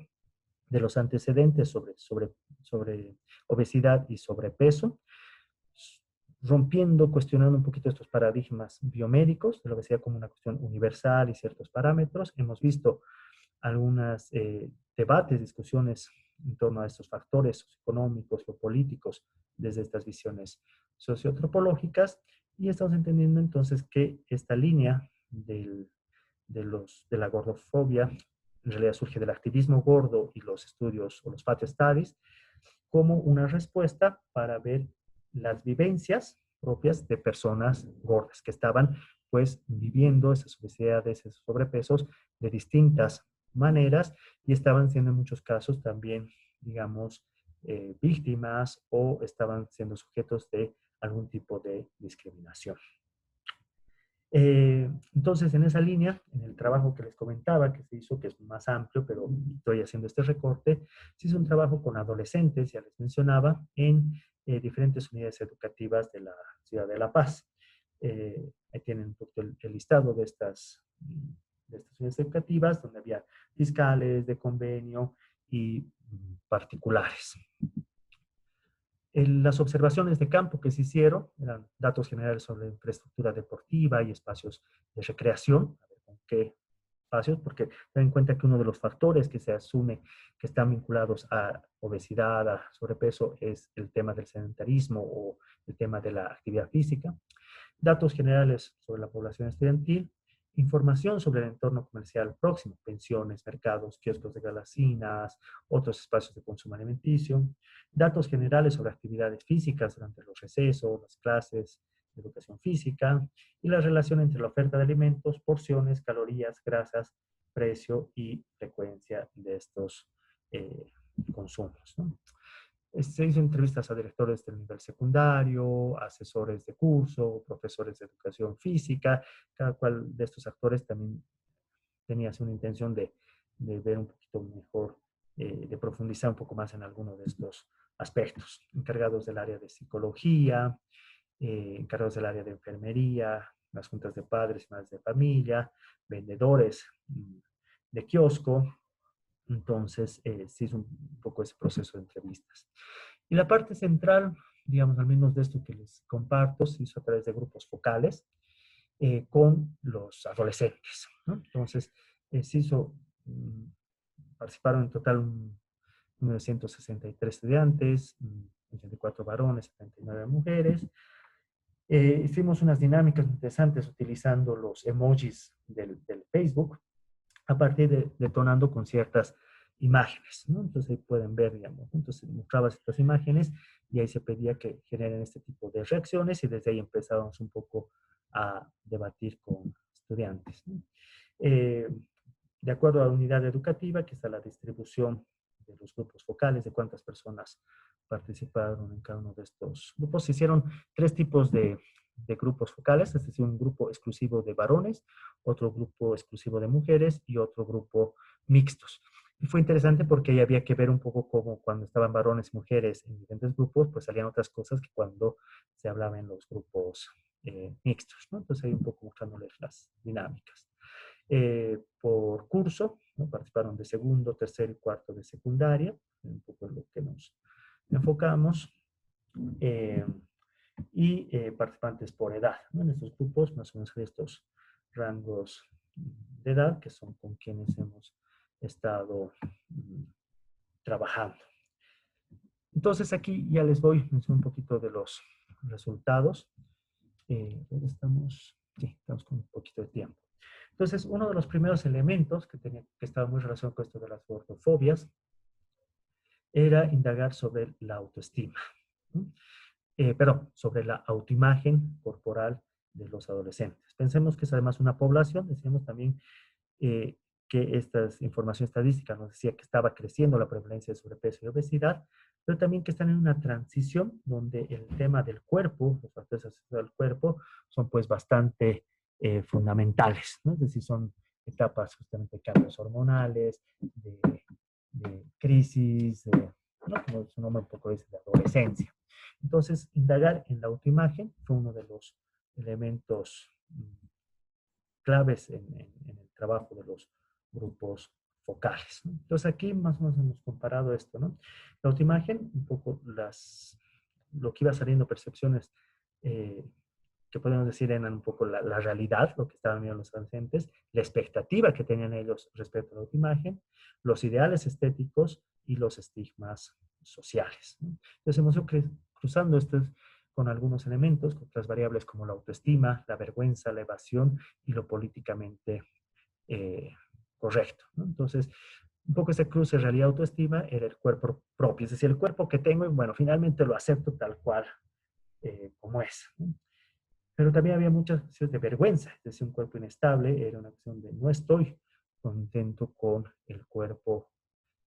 de los antecedentes sobre obesidad y sobrepeso, rompiendo, cuestionando un poquito estos paradigmas biomédicos, de la obesidad como una cuestión universal y ciertos parámetros. Hemos visto algunos debates, discusiones en torno a estos factores socioeconómicos o políticos desde estas visiones socioantropológicas y estamos entendiendo entonces que esta línea de la gordofobia en realidad surge del activismo gordo y los estudios o los fat studies como una respuesta para ver las vivencias propias de personas gordas que estaban pues viviendo esas obesidades, esos sobrepesos de distintas maneras y estaban siendo en muchos casos también, digamos, víctimas o estaban siendo sujetos de algún tipo de discriminación. Entonces, en esa línea, en el trabajo que les comentaba, que se hizo, que es más amplio, pero estoy haciendo este recorte, se hizo un trabajo con adolescentes, ya les mencionaba, en diferentes unidades educativas de la ciudad de La Paz. Ahí tienen un poco el listado de estas unidades educativas, donde había fiscales de convenio y particulares. Las observaciones de campo que se hicieron eran datos generales sobre infraestructura deportiva y espacios de recreación. A ver, ¿con qué espacios? Porque ten en cuenta que uno de los factores que se asume que están vinculados a obesidad, a sobrepeso, es el tema del sedentarismo o el tema de la actividad física. Datos generales sobre la población estudiantil, información sobre el entorno comercial próximo, pensiones, mercados, kioscos de galasinas, otros espacios de consumo alimenticio, datos generales sobre actividades físicas durante los recesos, las clases de educación física y la relación entre la oferta de alimentos, porciones, calorías, grasas, precio y frecuencia de estos consumos, ¿no? Se hizo entrevistas a directores del nivel secundario, asesores de curso, profesores de educación física. Cada cual de estos actores también tenía una intención de ver un poquito mejor, de profundizar un poco más en alguno de estos aspectos. Encargados del área de psicología, encargados del área de enfermería, las juntas de padres y madres de familia, vendedores de kiosco. Entonces, se hizo un poco ese proceso de entrevistas. Y la parte central, digamos, al menos de esto que les comparto, se hizo a través de grupos focales con los adolescentes, ¿no? Entonces, se hizo, participaron en total un número de 163 estudiantes, 84 varones, 79 mujeres. Hicimos unas dinámicas interesantes utilizando los emojis del Facebook, a partir de detonando con ciertas imágenes, ¿no? Entonces ahí pueden ver, digamos, ¿no? Entonces mostraba estas imágenes y ahí se pedía que generen este tipo de reacciones y desde ahí empezábamos un poco a debatir con estudiantes, ¿no? Eh, de acuerdo a la unidad educativa, que está la distribución de los grupos focales, de cuántas personas participaron en cada uno de estos grupos. Se hicieron 3 tipos de grupos focales, es decir, un grupo exclusivo de varones, otro grupo exclusivo de mujeres y otro grupo mixtos. Y fue interesante porque ahí había que ver un poco cómo cuando estaban varones y mujeres en diferentes grupos, pues salían otras cosas que cuando se hablaba en los grupos mixtos, ¿no? Entonces ahí un poco mostrándoles las dinámicas. Por curso, ¿no? Participaron de segundo, tercero y cuarto de secundaria, un poco en lo que nos enfocamos. Participantes por edad, ¿no? En estos grupos, más o menos de estos rangos de edad, que son con quienes hemos estado trabajando. Entonces aquí ya les voy a mencionar un poquito de los resultados. Estamos con un poquito de tiempo. Entonces, uno de los primeros elementos que estaba muy relacionado con esto de las gordofobias era indagar sobre la autoestima, ¿no? Sobre la autoimagen corporal de los adolescentes. Pensemos que es además una población, decíamos también que esta información estadística nos decía que estaba creciendo la prevalencia de sobrepeso y obesidad, pero también que están en una transición donde el tema del cuerpo, los factores asociados al cuerpo, son pues bastante fundamentales, ¿no? Es decir, son etapas justamente de cambios hormonales, de crisis, ¿no? Como su nombre un poco dice, de adolescencia. Entonces, indagar en la autoimagen fue uno de los elementos claves en el trabajo de los grupos focales, ¿no? Entonces, aquí más o menos hemos comparado esto, ¿no? La autoimagen, un poco lo que iba saliendo, percepciones que podemos decir eran un poco la realidad, lo que estaban viendo los adolescentes, la expectativa que tenían ellos respecto a la autoimagen, los ideales estéticos y los estigmas sociales, ¿no? Entonces hemos ido cruzando estos con algunos elementos, con otras variables como la autoestima, la vergüenza, la evasión y lo políticamente correcto, ¿no? Entonces, un poco ese cruce realidad-autoestima era el cuerpo propio, es decir, el cuerpo que tengo y bueno, finalmente lo acepto tal cual como es, ¿no? Pero también había muchas acciones de vergüenza, es decir, un cuerpo inestable era una acción de no estoy contento con el cuerpo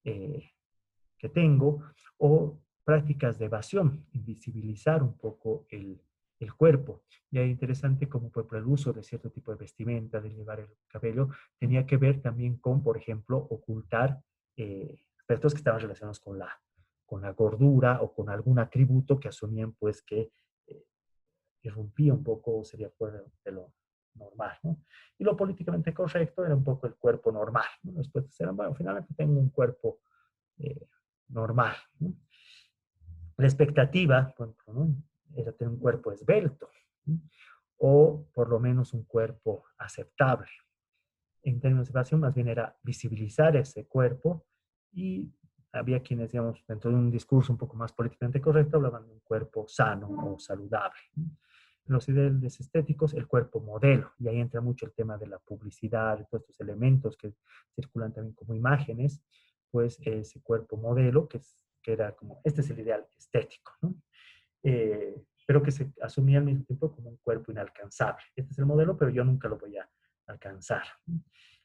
que tengo, o prácticas de evasión, invisibilizar un poco el cuerpo. Y es interesante como por el uso de cierto tipo de vestimenta, de llevar el cabello, tenía que ver también con, por ejemplo, ocultar aspectos que estaban relacionados con la gordura o con algún atributo que asumían pues que irrumpía un poco o sería fuera de lo normal, ¿no? Y lo políticamente correcto era un poco el cuerpo normal, ¿no? Después eran, bueno, finalmente tengo un cuerpo eh, normal, ¿no? La expectativa, por ejemplo, ¿no? Era tener un cuerpo esbelto, ¿no? O por lo menos un cuerpo aceptable. En términos de evasión, más bien era visibilizar ese cuerpo y había quienes, digamos, dentro de un discurso un poco más políticamente correcto, hablaban de un cuerpo sano o saludable. En los ideales estéticos, el cuerpo modelo, y ahí entra mucho el tema de la publicidad, de todos estos elementos que circulan también como imágenes, pues ese cuerpo modelo, que era como, este es el ideal estético, ¿no? Pero que se asumía al mismo tiempo como un cuerpo inalcanzable. Este es el modelo, pero yo nunca lo voy a alcanzar.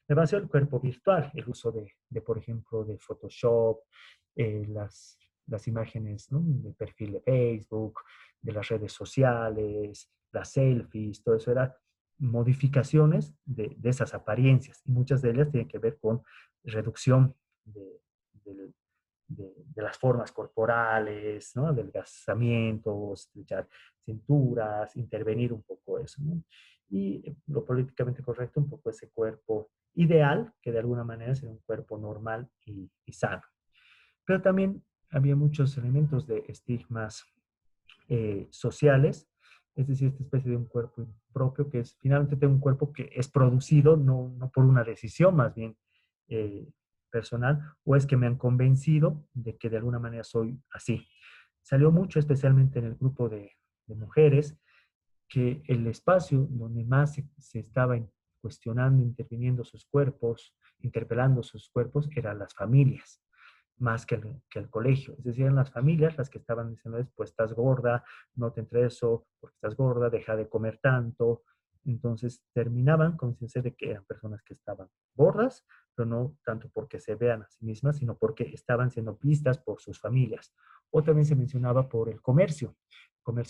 Me basó el cuerpo virtual, el uso por ejemplo, de Photoshop, las imágenes, ¿no? De perfil de Facebook, de las redes sociales, las selfies, todo eso era modificaciones de esas apariencias y muchas de ellas tienen que ver con reducción de las formas corporales, ¿no? Adelgazamientos, estrechar cinturas, intervenir un poco eso, ¿no? Y lo políticamente correcto, un poco ese cuerpo ideal, que de alguna manera sería un cuerpo normal y sano. Pero también había muchos elementos de estigmas sociales, es decir, esta especie de un cuerpo propio que es finalmente tengo un cuerpo que es producido no por una decisión más bien personal, o es que me han convencido de que de alguna manera soy así. Salió mucho, especialmente en el grupo de mujeres, que el espacio donde más se estaba cuestionando, interviniendo sus cuerpos, interpelando sus cuerpos, eran las familias, más que el colegio. Es decir, eran las familias las que estaban diciendo, pues estás gorda, no te entre eso, porque estás gorda, deja de comer tanto. Entonces terminaban conscientes de que eran personas que estaban gordas, pero no tanto porque se vean a sí mismas, sino porque estaban siendo vistas por sus familias. O también se mencionaba por el comercio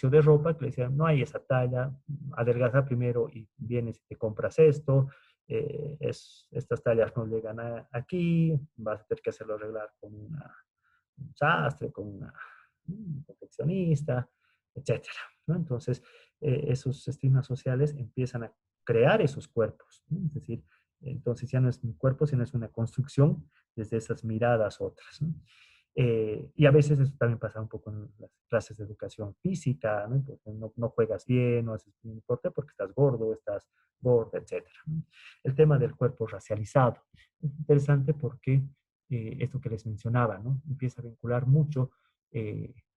de ropa, que le decían, no hay esa talla, adelgaza primero y vienes y te compras esto, estas tallas no llegan aquí, vas a tener que hacerlo arreglar con un sastre, con un confeccionista, etcétera, ¿no? Entonces, esos estigmas sociales empiezan a crear esos cuerpos, ¿no? Es decir, entonces ya no es un cuerpo, sino es una construcción desde esas miradas otras, ¿no? Y a veces eso también pasa un poco en las clases de educación física, ¿no? Porque no juegas bien, no haces bien deporte porque estás gordo, estás gorda, etc., ¿no? El tema del cuerpo racializado es interesante porque esto que les mencionaba, ¿no? Empieza a vincular mucho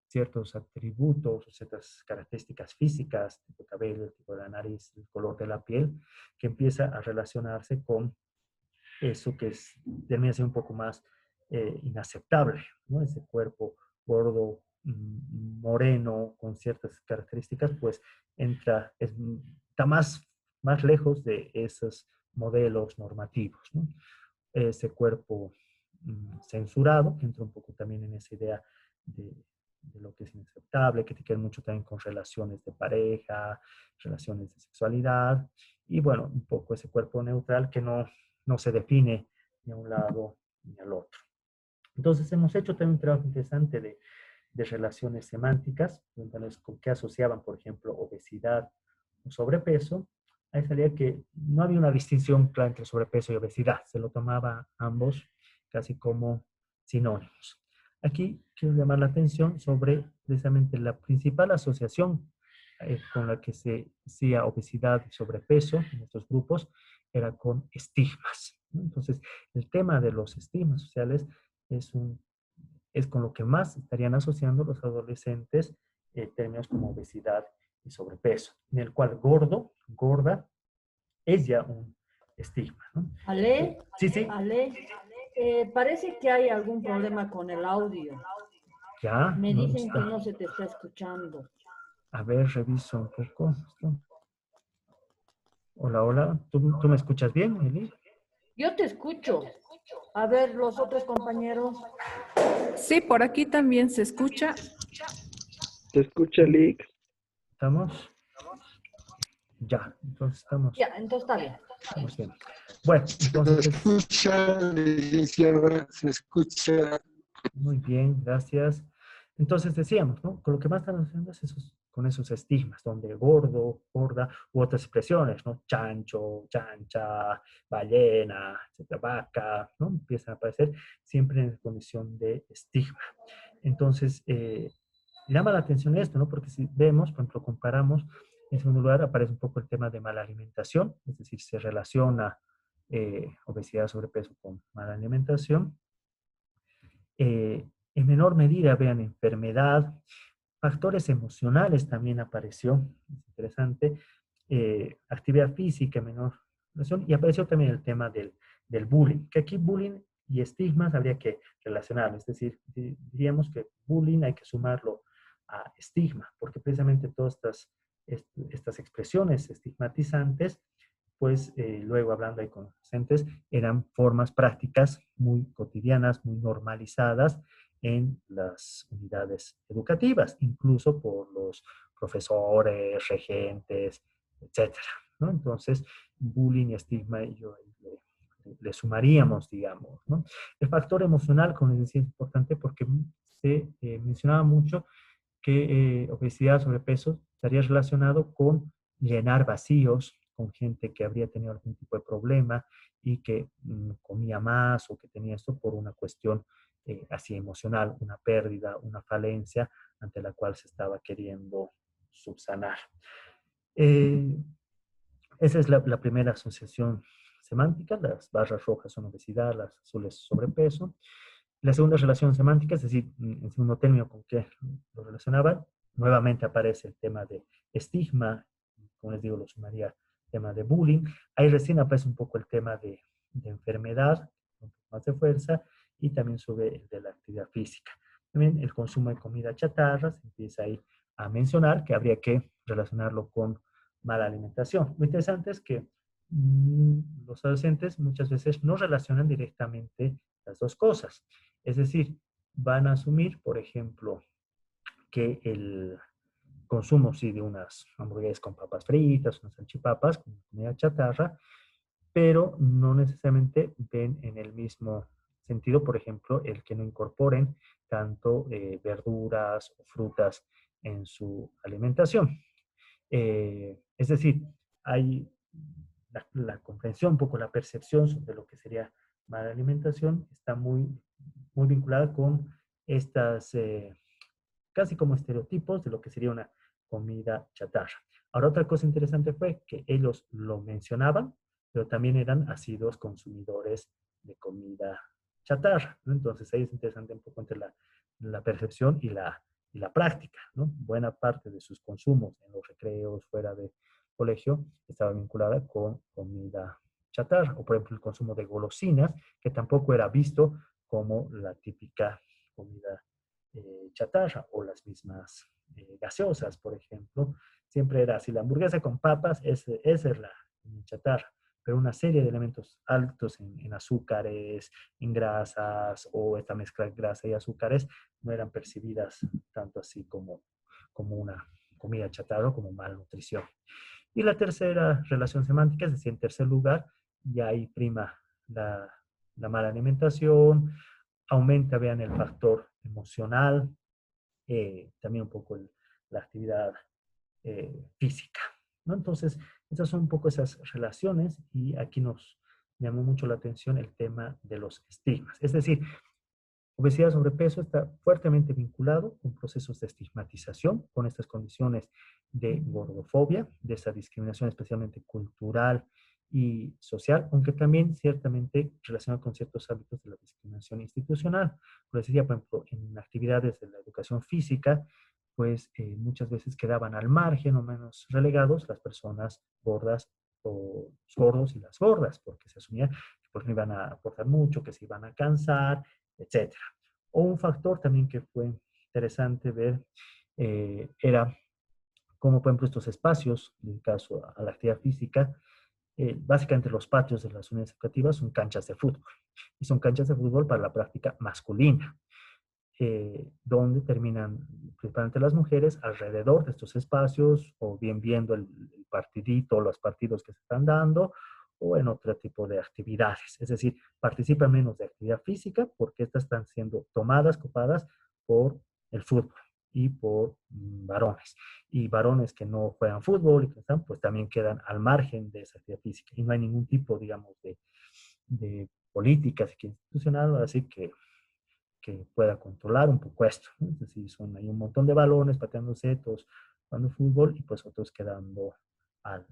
ciertos atributos, ciertas características físicas, tipo el cabello, el tipo de la nariz, el color de la piel, que empieza a relacionarse con eso que termina siendo un poco más inaceptable, ¿no? Ese cuerpo gordo, moreno, con ciertas características, pues está más lejos de esos modelos normativos, ¿no? Ese cuerpo censurado, que entra un poco también en esa idea de lo que es inaceptable, que tiene que ver mucho también con relaciones de pareja, relaciones de sexualidad, y bueno, un poco ese cuerpo neutral que no se define ni a un lado ni al otro. Entonces hemos hecho también un trabajo interesante de relaciones semánticas, con qué asociaban, por ejemplo, obesidad o sobrepeso. Ahí salía que no había una distinción clara entre sobrepeso y obesidad, se lo tomaba ambos casi como sinónimos. Aquí quiero llamar la atención sobre precisamente la principal asociación con la que se hacía obesidad y sobrepeso en estos grupos era con estigmas, ¿no? Entonces, el tema de los estigmas sociales es con lo que más estarían asociando los adolescentes términos como obesidad y sobrepeso, en el cual gorda, es ya un estigma, ¿no? Ale, Sí, sí. Ale, parece que hay algún problema con el audio. Ya, Me no dicen que está. no se te está escuchando. A ver, reviso un poco esto. Hola, hola. ¿Tú me escuchas bien, Eli? Yo te escucho. A ver, los otros compañeros. Sí, por aquí también se escucha. ¿Te escucha, Lick? ¿Estamos? Ya, entonces estamos Ya, entonces está bien. bien. Bueno, Se entonces, escucha, licenciada, se escucha. muy bien, gracias. Entonces decíamos, ¿no? Con lo que más están haciendo es con esos estigmas, donde gordo, gorda, u otras expresiones, ¿no? Chancho, chancha, ballena, etcétera, vaca, ¿no? Empiezan a aparecer siempre en condición de estigma. Entonces, llama la atención esto, ¿no? Porque si vemos, por ejemplo, comparamos, en segundo lugar aparece un poco el tema de mala alimentación, es decir, se relaciona obesidad, sobrepeso con mala alimentación. En menor medida, vean, enfermedad, factores emocionales también apareció, es interesante, actividad física, menor relación, y apareció también el tema del bullying, que aquí bullying y estigmas habría que relacionarlo, es decir, diríamos que bullying hay que sumarlo a estigma, porque precisamente todas estas expresiones estigmatizantes, pues luego hablando ahí con los docentes, eran formas prácticas muy cotidianas, muy normalizadas en las unidades educativas, incluso por los profesores, regentes, etcétera, ¿no? Entonces, bullying y estigma yo le sumaríamos, digamos, ¿no? El factor emocional, como les decía, es importante porque se mencionaba mucho que obesidad, sobrepeso estaría relacionado con llenar vacíos, con gente que habría tenido algún tipo de problema y que comía más o que tenía esto por una cuestión así emocional, una pérdida, una falencia ante la cual se estaba queriendo subsanar. Eh, Esa es la primera asociación semántica, las barras rojas son obesidad, las azules sobrepeso. La segunda relación semántica, es decir, en segundo término con qué lo relacionaban, nuevamente aparece el tema de estigma, como les digo, lo sumaría tema de bullying. Ahí recién aparece un poco el tema de enfermedad, un poco más de fuerza, y también sube el de la actividad física. También el consumo de comida chatarra, se empieza ahí a mencionar que habría que relacionarlo con mala alimentación. Lo interesante es que los adolescentes muchas veces no relacionan directamente las dos cosas. Es decir, van a asumir, por ejemplo, que el consumo sí de unas hamburguesas con papas fritas, unas salchipapas, con comida chatarra, pero no necesariamente ven en el mismo sentido, por ejemplo, el que no incorporen tanto verduras o frutas en su alimentación. Es decir, hay la comprensión, un poco la percepción sobre lo que sería mala alimentación, está muy vinculada con estas casi como estereotipos de lo que sería una comida chatarra. Ahora, otra cosa interesante fue que ellos lo mencionaban, pero también eran asiduos consumidores de comida chatarra, ¿no? Entonces ahí es interesante un poco entre la percepción y la práctica, ¿no? Buena parte de sus consumos en los recreos, fuera de colegio, estaba vinculada con comida chatarra, o por ejemplo el consumo de golosinas, que tampoco era visto como la típica comida chatarra, o las mismas gaseosas, por ejemplo. Siempre era así, la hamburguesa con papas, esa es la chatarra, pero una serie de elementos altos en azúcares, en grasas, o esta mezcla de grasa y azúcares, no eran percibidas tanto así como una comida chatarra o como malnutrición. Y la tercera relación semántica, es decir, en tercer lugar, ya ahí prima la mala alimentación, aumenta, vean, el factor emocional, también un poco la actividad física, ¿no? Entonces, esas son un poco esas relaciones, y aquí nos llamó mucho la atención el tema de los estigmas. Es decir, obesidad, sobrepeso está fuertemente vinculado con procesos de estigmatización, con estas condiciones de gordofobia, de esa discriminación especialmente cultural y social, aunque también ciertamente relacionado con ciertos hábitos de la discriminación institucional. Como les decía, por ejemplo, en actividades de la educación física, pues muchas veces quedaban al margen o menos relegados las personas gordas o los gordos y las gordas, porque se asumía que pues, no iban a aportar mucho, que se iban a cansar, etcétera. O un factor también que fue interesante ver era cómo, por ejemplo, estos espacios, en el caso a la actividad física, básicamente los patios de las unidades educativas son canchas de fútbol, y son canchas de fútbol para la práctica masculina. donde terminan principalmente las mujeres alrededor de estos espacios, o bien viendo el partidito, los partidos que se están dando, o en otro tipo de actividades. Es decir, participan menos de actividad física porque estas están siendo tomadas, copadas por el fútbol y por varones. Y varones que no juegan fútbol y que están, pues también quedan al margen de esa actividad física. Y no hay ningún tipo, digamos, de políticas institucional, así que pueda controlar un poco esto, ¿no? Es decir, hay un montón de balones pateándose, todos jugando fútbol y pues otros quedando al,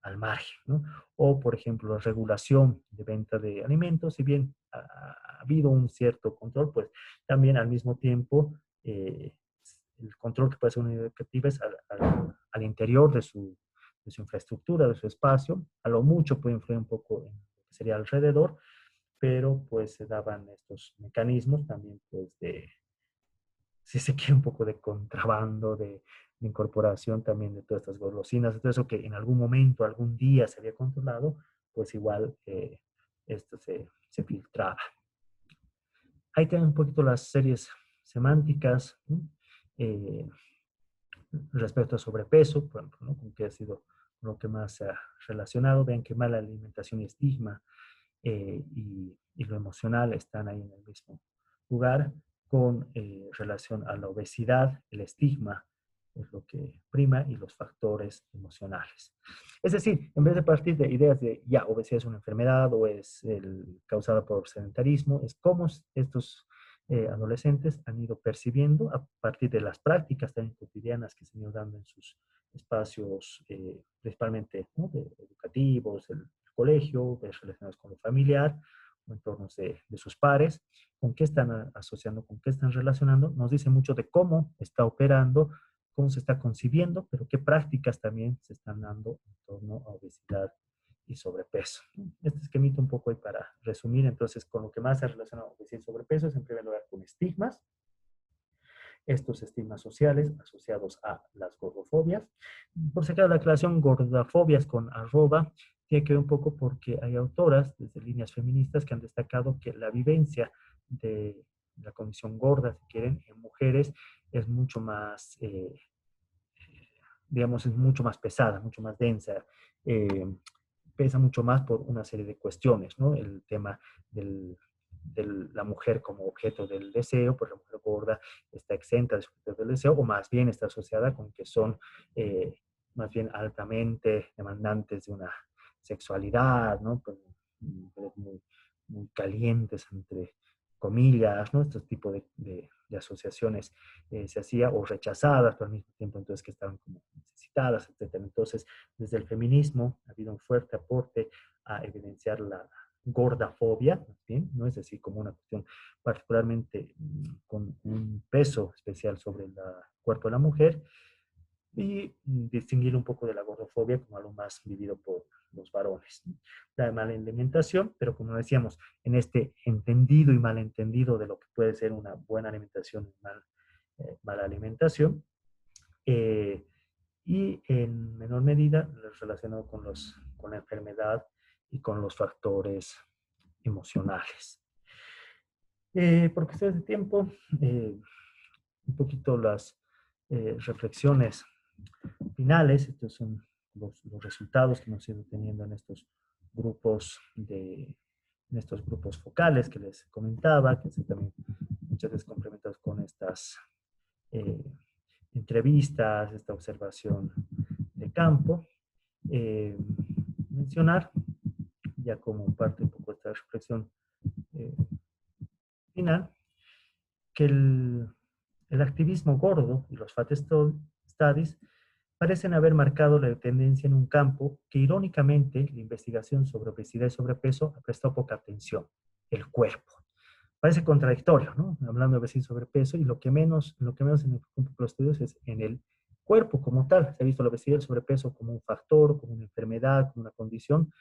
al margen, ¿no? O, por ejemplo, la regulación de venta de alimentos, si bien ha habido un cierto control, pues también al mismo tiempo el control que puede ser una educativa es al interior de su infraestructura, de su espacio, a lo mucho puede influir un poco en lo que sería alrededor, pero pues se daban estos mecanismos también pues si se quiere, un poco de contrabando, de incorporación también de todas estas golosinas, de todo eso que en algún momento, algún día se había controlado, pues igual esto se filtraba. Ahí tienen un poquito las series semánticas, ¿no? eh, respecto a sobrepeso, por ejemplo, ¿no? Con que ha sido lo que más se ha relacionado. Vean que mala alimentación y estigma y lo emocional están ahí en el mismo lugar, con relación a la obesidad, el estigma es lo que prima y los factores emocionales. Es decir, en vez de partir de ideas de ya, obesidad es una enfermedad o es causada por sedentarismo, es cómo estos adolescentes han ido percibiendo a partir de las prácticas también cotidianas que se han ido dando en sus espacios, principalmente, ¿no? Educativos, el colegio, relacionados con lo familiar, o entornos de sus pares, con qué están asociando, con qué están relacionando, nos dice mucho de cómo está operando, cómo se está concibiendo, pero qué prácticas también se están dando en torno a obesidad y sobrepeso. Este esquemita un poco ahí para resumir, entonces, con lo que más se relaciona obesidad y sobrepeso es en primer lugar con estigmas, estos estigmas sociales asociados a las gordofobias. Por si acaso la aclaración gordofobias con arroba tiene que ver un poco porque hay autoras desde líneas feministas que han destacado que la vivencia de la condición gorda, si quieren, en mujeres es mucho más, digamos, es mucho más pesada, mucho más densa, pesa mucho más por una serie de cuestiones, ¿no? El tema de la mujer como objeto del deseo, pues la mujer gorda está exenta de objeto del deseo, o más bien está asociada con que son más bien altamente demandantes de una sexualidad, ¿no? Pues, muy, muy calientes, entre comillas, ¿no? Este tipo de asociaciones se hacía, o rechazadas, pero al mismo tiempo entonces que estaban como necesitadas, etcétera. Entonces, desde el feminismo ha habido un fuerte aporte a evidenciar la gordafobia, más bien, ¿no? Es decir, como una cuestión particularmente con un peso especial sobre el cuerpo de la mujer, y distinguir un poco de la gordofobia como algo más vivido por los varones. La mala alimentación, pero como decíamos, en este entendido y malentendido de lo que puede ser una buena alimentación y mala alimentación, y en menor medida relacionado con la enfermedad y con los factores emocionales. Por cuestiones de tiempo, un poquito las reflexiones finales. Estos son los resultados que hemos ido teniendo en estos grupos focales que les comentaba, que son también muchas veces complementados con estas entrevistas, esta observación de campo. Mencionar, ya como parte un poco de esta reflexión final, que el activismo gordo y los fat studies parecen haber marcado la tendencia en un campo que irónicamente la investigación sobre obesidad y sobrepeso ha prestado poca atención: el cuerpo. Parece contradictorio, ¿no? Hablando de obesidad y sobrepeso, y lo que menos en el grupo de los estudios es en el cuerpo como tal. Se ha visto la obesidad y el sobrepeso como un factor, como una enfermedad, como una condición,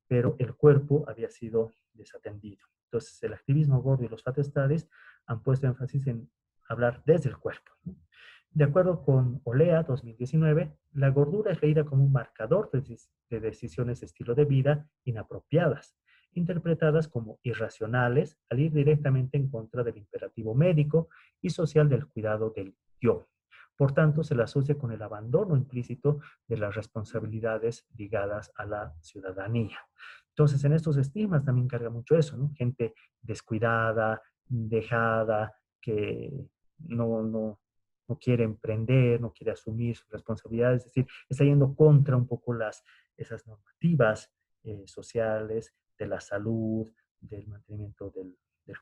pero el cuerpo había sido desatendido. Entonces, el activismo gordo y los fat studies han puesto énfasis en hablar desde el cuerpo, ¿no? De acuerdo con Olea 2019, la gordura es leída como un marcador de decisiones de estilo de vida inapropiadas, interpretadas como irracionales al ir directamente en contra del imperativo médico y social del cuidado del yo. Por tanto, se la asocia con el abandono implícito de las responsabilidades ligadas a la ciudadanía. Entonces, en estos estigmas también carga mucho eso, ¿no? Gente descuidada, dejada, que no quiere emprender, no quiere asumir sus responsabilidades, es decir, está yendo contra un poco esas normativas sociales de la salud, del mantenimiento del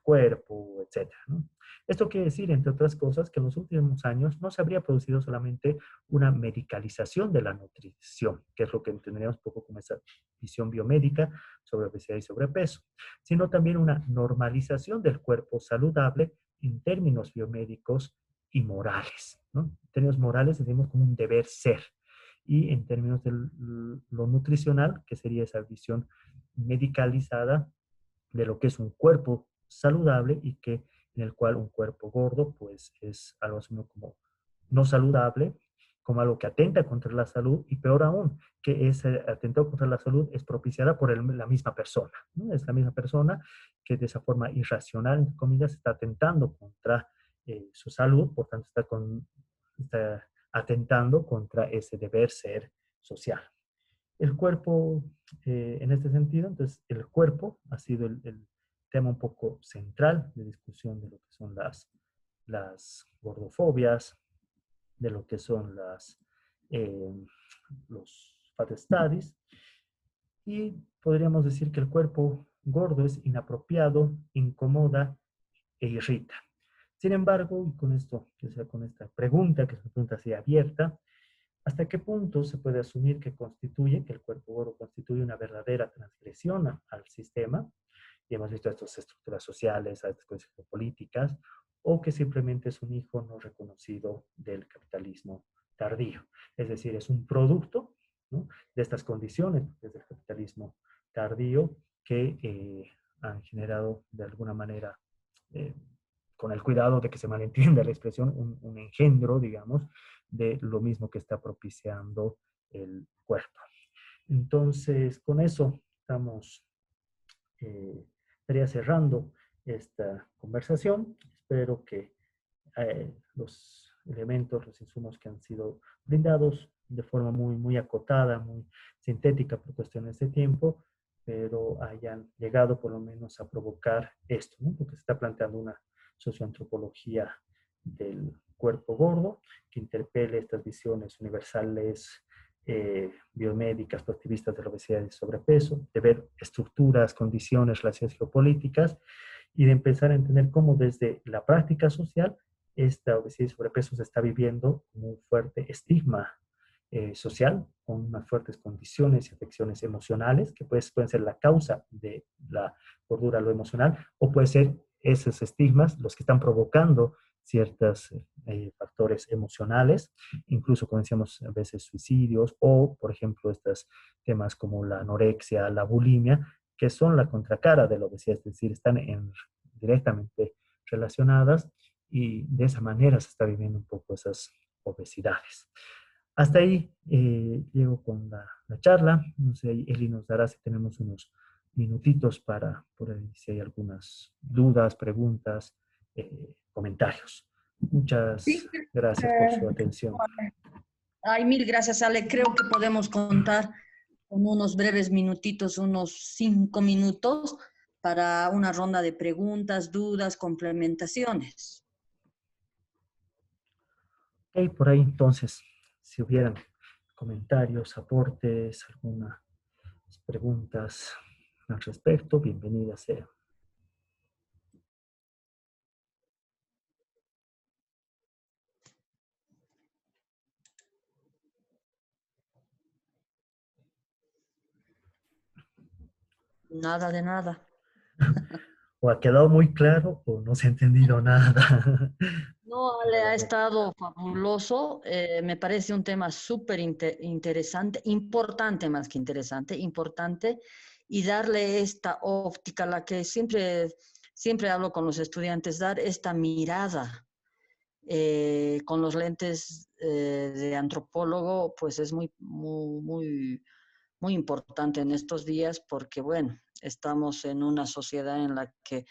cuerpo, etcétera, ¿no? Esto quiere decir, entre otras cosas, que en los últimos años no se habría producido solamente una medicalización de la nutrición, que es lo que entenderíamos un poco como esa visión biomédica sobre obesidad y sobrepeso, sino también una normalización del cuerpo saludable en términos biomédicos y morales, ¿no? En términos morales decimos como un deber ser, y en términos de lo nutricional, que sería esa visión medicalizada de lo que es un cuerpo saludable y que en el cual un cuerpo gordo pues es algo así como no saludable, como algo que atenta contra la salud y peor aún, que ese atentado contra la salud es propiciada por la misma persona, ¿no? Es la misma persona que de esa forma irracional, entre comillas, está atentando contra su salud, por tanto está atentando contra ese deber ser social. El cuerpo, en este sentido, entonces el cuerpo ha sido el tema un poco central de discusión de lo que son las gordofobias, de lo que son los fat studies, y podríamos decir que el cuerpo gordo es inapropiado, incomoda e irrita. Sin embargo, y con esto, que sea con esta pregunta, que es una pregunta así abierta, ¿hasta qué punto se puede asumir que el cuerpo gordo constituye una verdadera transgresión al sistema? Y hemos visto estas estructuras sociales, a estas cuestiones políticas, o que simplemente es un hijo no reconocido del capitalismo tardío. Es decir, es un producto, ¿no?, de estas condiciones desde el capitalismo tardío que han generado de alguna manera, con el cuidado de que se malentienda la expresión, un engendro, digamos, de lo mismo que está propiciando el cuerpo. Entonces, con eso estaría cerrando esta conversación. Espero que los elementos, los insumos que han sido brindados de forma muy, muy acotada, muy sintética por cuestiones de tiempo, pero hayan llegado por lo menos a provocar esto, ¿no? Porque se está planteando una socioantropología del cuerpo gordo que interpele estas visiones universales, biomédicas, positivistas de la obesidad y sobrepeso, de ver estructuras, condiciones, relaciones geopolíticas y de empezar a entender cómo desde la práctica social esta obesidad y sobrepeso se está viviendo como un fuerte estigma social, con unas fuertes condiciones y afecciones emocionales que pueden ser la causa de la gordura, lo emocional, o puede ser esos estigmas los que están provocando ciertos factores emocionales, incluso, como decíamos, a veces suicidios o, por ejemplo, estos temas como la anorexia, la bulimia, que son la contracara de la obesidad, es decir, están directamente relacionadas y de esa manera se está viviendo un poco esas obesidades. Hasta ahí llego con la charla. No sé, Eli nos dará si tenemos unos minutitos para por ahí, si hay algunas dudas, preguntas, comentarios. Muchas Sí, gracias por su atención. ay, mil gracias, Ale. Creo que podemos contar con unos breves minutitos, unos 5 minutos, para una ronda de preguntas, dudas, complementaciones. Ok, por ahí entonces, si hubieran comentarios, aportes, algunas preguntas al respecto, bienvenidas sean. Nada de nada. O ha quedado muy claro o no se ha entendido nada. No, Ale, ha estado fabuloso. Me parece un tema súper interesante, importante más que interesante, importante, y darle esta óptica, la que siempre hablo con los estudiantes, dar esta mirada con los lentes de antropólogo, pues es muy, muy, muy, muy importante en estos días porque, bueno, estamos en una sociedad en la que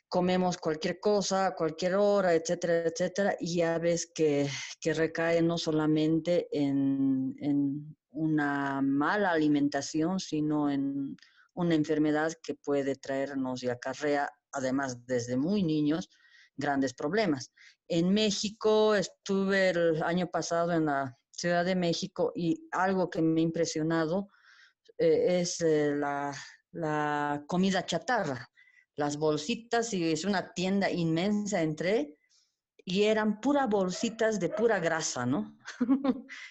comemos cualquier cosa, a cualquier hora, etcétera, etcétera, y ya ves que recae no solamente en una mala alimentación, sino en una enfermedad que puede traernos y acarrea, además desde muy niños, grandes problemas. En México estuve el año pasado en la Ciudad de México y algo que me ha impresionado es la comida chatarra, las bolsitas, y es una tienda inmensa, entré y eran pura bolsitas de pura grasa, ¿no?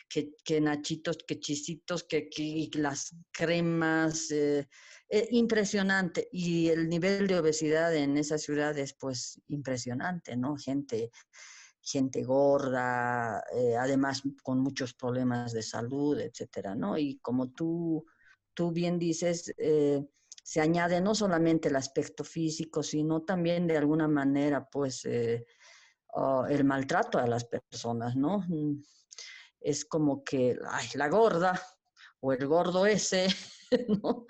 que nachitos, que chisitos, que las cremas, impresionante. Y el nivel de obesidad en esa ciudad es pues impresionante, ¿no? Gente gorda, además con muchos problemas de salud, etcétera, ¿no? Y como tú bien dices, se añade no solamente el aspecto físico, sino también de alguna manera, pues, el maltrato a las personas, ¿no? Es como que, ay, la gorda o el gordo ese, ¿no?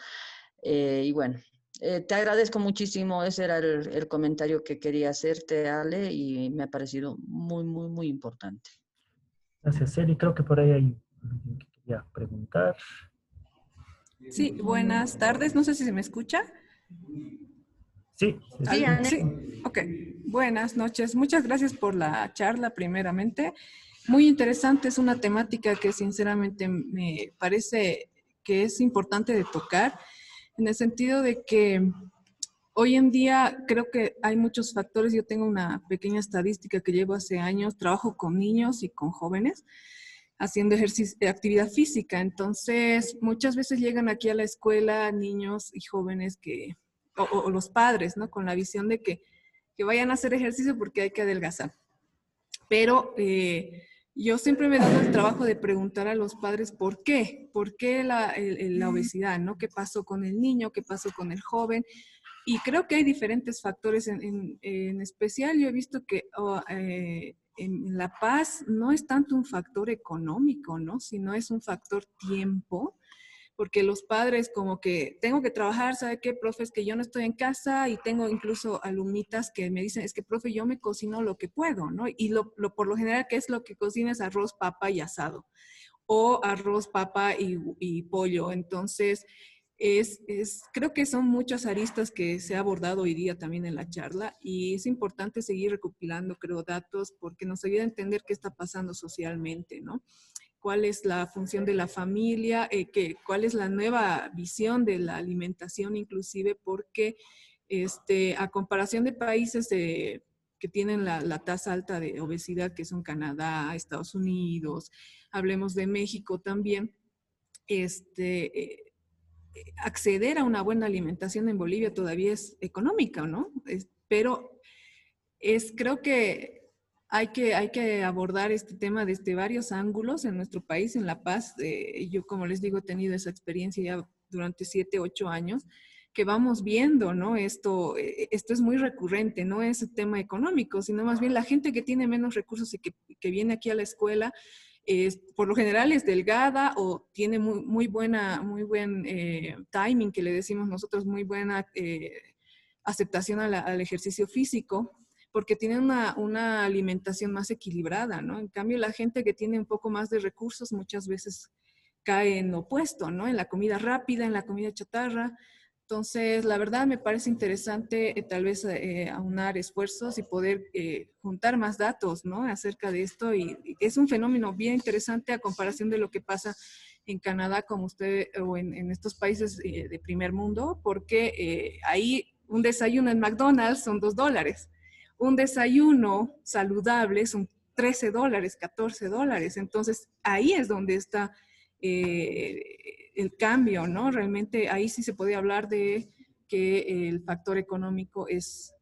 Y bueno, te agradezco muchísimo, ese era el comentario que quería hacerte, Ale, y me ha parecido muy, muy, muy importante. Gracias, Eli. Creo que por ahí hay alguien que quería preguntar. Sí, buenas tardes. No sé si se me escucha. Sí, Sí, Anne. Sí, ok. Buenas noches. Muchas gracias por la charla, primeramente. Muy interesante, es una temática que sinceramente me parece que es importante de tocar, en el sentido de que hoy en día creo que hay muchos factores. Yo tengo una pequeña estadística que llevo hace años, trabajo con niños y con jóvenes haciendo ejercicio, actividad física. Entonces, muchas veces llegan aquí a la escuela niños y jóvenes o los padres, ¿no? Con la visión de que vayan a hacer ejercicio porque hay que adelgazar. Pero yo siempre me he dado el trabajo de preguntar a los padres por qué la obesidad, ¿no? ¿Qué pasó con el niño? ¿Qué pasó con el joven? Y creo que hay diferentes factores. En especial yo he visto que en La Paz no es tanto un factor económico, ¿no? Sino es un factor tiempo, porque los padres como que tengo que trabajar, ¿sabe qué, profe? Es que yo no estoy en casa, y tengo incluso alumnitas que me dicen, es que, profe, yo me cocino lo que puedo, ¿no? Y por lo general, ¿qué es lo que cocina? Es arroz, papa y asado, o arroz, papa y pollo. Entonces, creo que son muchas aristas que se ha abordado hoy día también en la charla, y es importante seguir recopilando, creo, datos, porque nos ayuda a entender qué está pasando socialmente, ¿no? Cuál es la función de la familia, cuál es la nueva visión de la alimentación inclusive, porque a comparación de países que tienen la tasa alta de obesidad, que son Canadá, Estados Unidos, hablemos de México también, acceder a una buena alimentación en Bolivia todavía es económica, ¿no? Pero creo que hay que abordar este tema desde varios ángulos en nuestro país, en La Paz. Yo, como les digo, he tenido esa experiencia ya durante 7, 8 años, que vamos viendo, ¿no? Esto es muy recurrente, no es el tema económico, sino más bien la gente que tiene menos recursos y que viene aquí a la escuela, por lo general es delgada o tiene muy buen timing, que le decimos nosotros, muy buena aceptación al ejercicio físico, porque tienen una alimentación más equilibrada, ¿no? En cambio, la gente que tiene un poco más de recursos muchas veces cae en lo opuesto, ¿no? En la comida rápida, en la comida chatarra. Entonces, la verdad me parece interesante tal vez aunar esfuerzos y poder juntar más datos, ¿no? Acerca de esto, y es un fenómeno bien interesante a comparación de lo que pasa en Canadá, como usted, o en estos países de primer mundo, porque ahí un desayuno en McDonald's son $2. Un desayuno saludable son $13, $14. Entonces, ahí es donde está el cambio, ¿no? Realmente ahí sí se puede hablar de que el factor económico es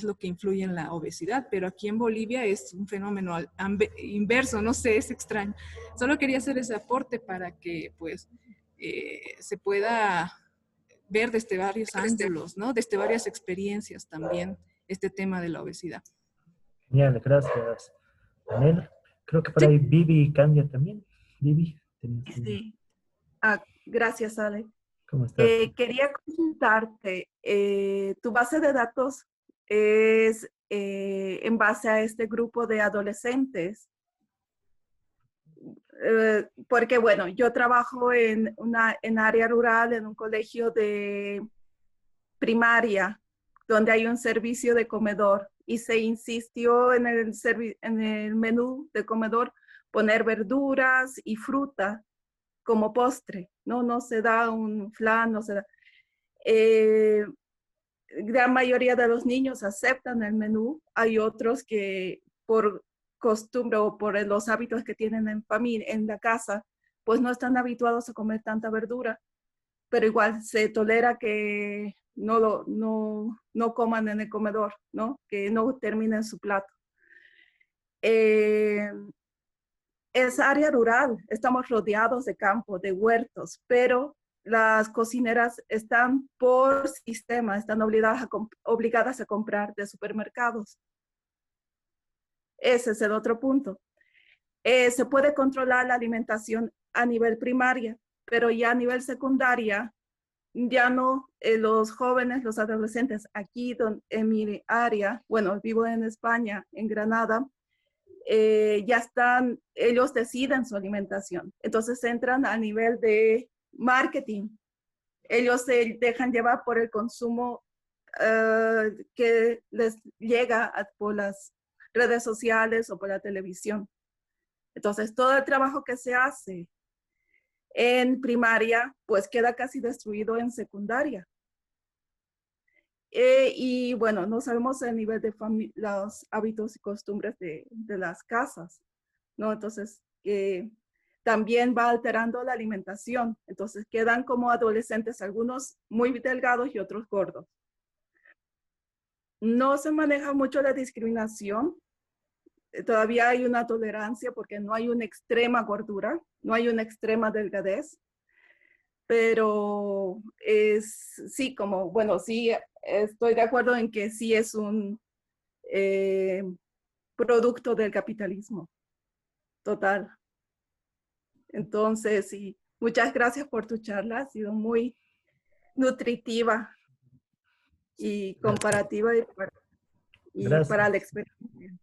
lo que influye en la obesidad, pero aquí en Bolivia es un fenómeno inverso, no sé, es extraño. Solo quería hacer ese aporte para que, pues, se pueda ver desde varios ángulos, ¿no? Desde varias experiencias también, este tema de la obesidad. Genial, gracias, Anel. Creo que por ahí Vivi cambia también. Vivi, tenías Sí. Gracias, Ale. ¿Cómo estás? Quería consultarte, tu base de datos es en base a este grupo de adolescentes, porque bueno, yo trabajo en área rural, en un colegio de primaria, donde hay un servicio de comedor y se insistió en el menú de comedor poner verduras y fruta como postre, no se da un flan, no se da. Gran mayoría de los niños aceptan el menú, hay otros que por costumbre o por los hábitos que tienen en familia, en la casa, pues no están habituados a comer tanta verdura, pero igual se tolera que no coman en el comedor, ¿no? Que no terminen su plato. Es área rural, estamos rodeados de campos, de huertos, pero las cocineras están por sistema, están obligadas a comprar de supermercados. Ese es el otro punto. Se puede controlar la alimentación a nivel primaria, pero ya a nivel secundaria, ya no, los jóvenes, los adolescentes, aquí en mi área, bueno, vivo en España, en Granada, ya están, ellos deciden su alimentación. Entonces entran a nivel de marketing. Ellos se dejan llevar por el consumo que les llega por las redes sociales o por la televisión. Entonces todo el trabajo que se hace en primaria, pues queda casi destruido en secundaria. Y bueno, no sabemos el nivel de los hábitos y costumbres de las casas, ¿no? Entonces, también va alterando la alimentación. Entonces, quedan como adolescentes, algunos muy delgados y otros gordos. No se maneja mucho la discriminación. Todavía hay una tolerancia porque no hay una extrema gordura, no hay una extrema delgadez. Pero sí, como, bueno, sí, estoy de acuerdo en que sí es un producto del capitalismo, total. Entonces, sí, muchas gracias por tu charla, ha sido muy nutritiva y comparativa y para la experiencia.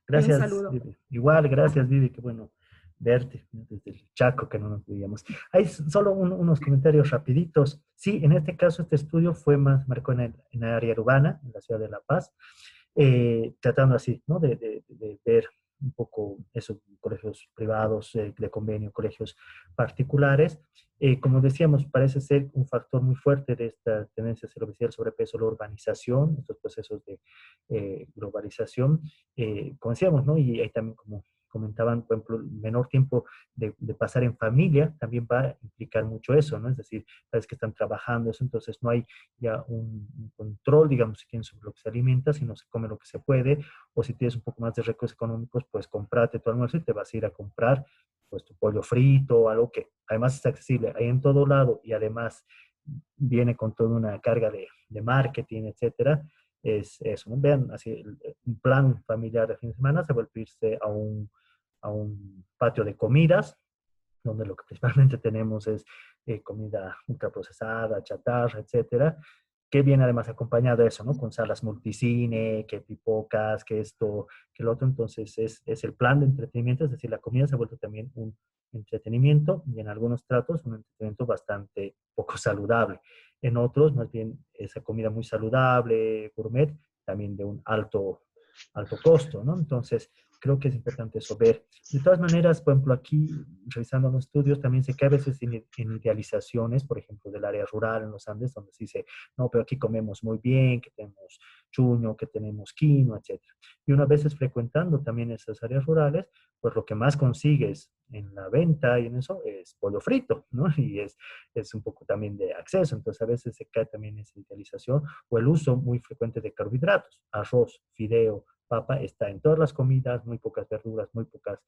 Gracias, Un saludo. Vivi. Igual, gracias, Vivi, qué bueno verte desde el Chaco, que no nos veíamos. Hay solo unos comentarios rapiditos. Sí, en este caso, este estudio marcó en el área urbana, en la ciudad de La Paz, tratando así, ¿no? De ver un poco esos colegios privados de convenio, colegios particulares. Como decíamos, parece ser un factor muy fuerte de esta tendencia hacia la obesidad, el sobrepeso, la urbanización, estos procesos de globalización, como decíamos, ¿no? Y ahí también, como comentaban, por ejemplo, el menor tiempo de pasar en familia también va a implicar mucho eso, ¿no? Es decir, sabes que están trabajando eso, entonces no hay ya un control, digamos, si quieren, sobre lo que se alimenta, sino se come lo que se puede, o si tienes un poco más de recursos económicos, pues comprate tu almuerzo y te vas a ir a comprar pues tu pollo frito, algo que además es accesible ahí en todo lado y además viene con toda una carga de marketing, etcétera. Es eso, ¿no? Vean, así, un plan familiar de fin de semana se vuelve a irse a un patio de comidas, donde lo que principalmente tenemos es comida ultraprocesada, chatarra, etcétera, que viene además acompañado de eso, ¿no? Con salas multicine, que pipocas, que esto, que lo otro. Entonces es el plan de entretenimiento, es decir, la comida se ha vuelto también un entretenimiento y en algunos tratos un entretenimiento bastante poco saludable. En otros, más bien, esa comida muy saludable, gourmet, también de un alto costo, ¿no? Entonces, creo que es importante eso ver. De todas maneras, por ejemplo, aquí, revisando los estudios, también se cae a veces en idealizaciones, por ejemplo, del área rural en los Andes, donde se dice, no, pero aquí comemos muy bien, que tenemos chuño, que tenemos quinoa, etc. Y una vez frecuentando también esas áreas rurales, pues lo que más consigues en la venta y en eso es pollo frito, ¿no? Y es un poco también de acceso, entonces a veces se cae también esa idealización o el uso muy frecuente de carbohidratos, arroz, fideo, papa, está en todas las comidas, muy pocas verduras, muy pocas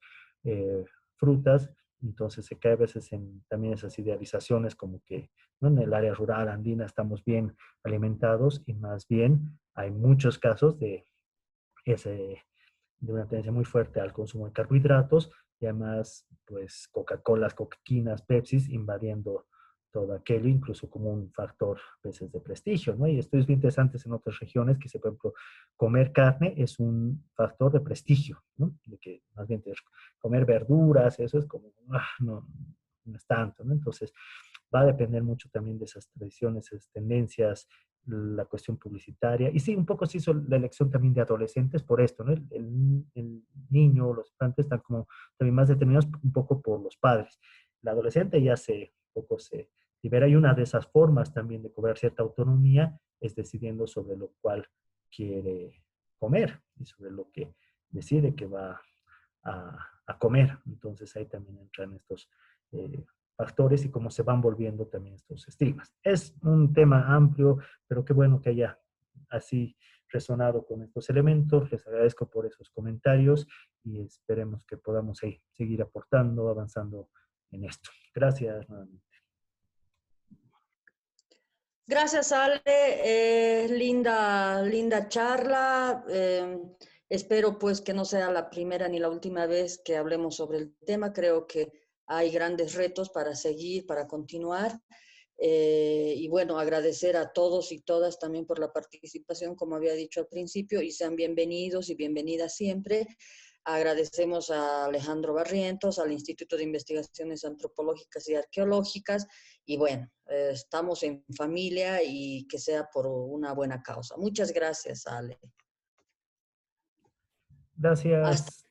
frutas, entonces se cae a veces en también esas idealizaciones como que, ¿no? En el área rural andina estamos bien alimentados y más bien hay muchos casos de una tendencia muy fuerte al consumo de carbohidratos, y además, pues, Coca-Colas, Coca-Quinas, Pepsis invadiendo todo aquello, incluso como un factor a veces de prestigio, ¿no? Y estudios bien interesantes en otras regiones que, por ejemplo, comer carne es un factor de prestigio, ¿no? De que más bien comer verduras, eso es como, no, no es tanto, ¿no? Entonces, va a depender mucho también de esas tradiciones, esas tendencias, la cuestión publicitaria. Y sí, un poco se hizo la elección también de adolescentes por esto, ¿no? El niño, los infantes están como también más determinados un poco por los padres. El adolescente ya un poco se libera, y una de esas formas también de cobrar cierta autonomía es decidiendo sobre lo cual quiere comer y sobre lo que decide que va a comer. Entonces ahí también entran estos factores y cómo se van volviendo también estos estigmas. Es un tema amplio, pero qué bueno que haya así resonado con estos elementos. Les agradezco por esos comentarios y esperemos que podamos seguir aportando, avanzando en esto. Gracias nuevamente. Gracias, Ale. Linda charla. Espero pues que no sea la primera ni la última vez que hablemos sobre el tema. Creo que hay grandes retos para seguir, para continuar. Y bueno, agradecer a todos y todas también por la participación, como había dicho al principio, y sean bienvenidos y bienvenidas siempre. Agradecemos a Alejandro Barrientos, al Instituto de Investigaciones Antropológicas y Arqueológicas, y bueno, estamos en familia y que sea por una buena causa. Muchas gracias, Ale. Gracias.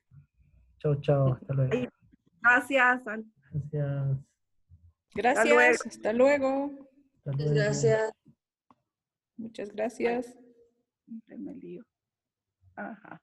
Chao, chao. Hasta luego. Gracias. Gracias. Gracias. Hasta luego. Hasta Muchas luego. gracias. Muchas gracias. Siempre me lío. Ajá.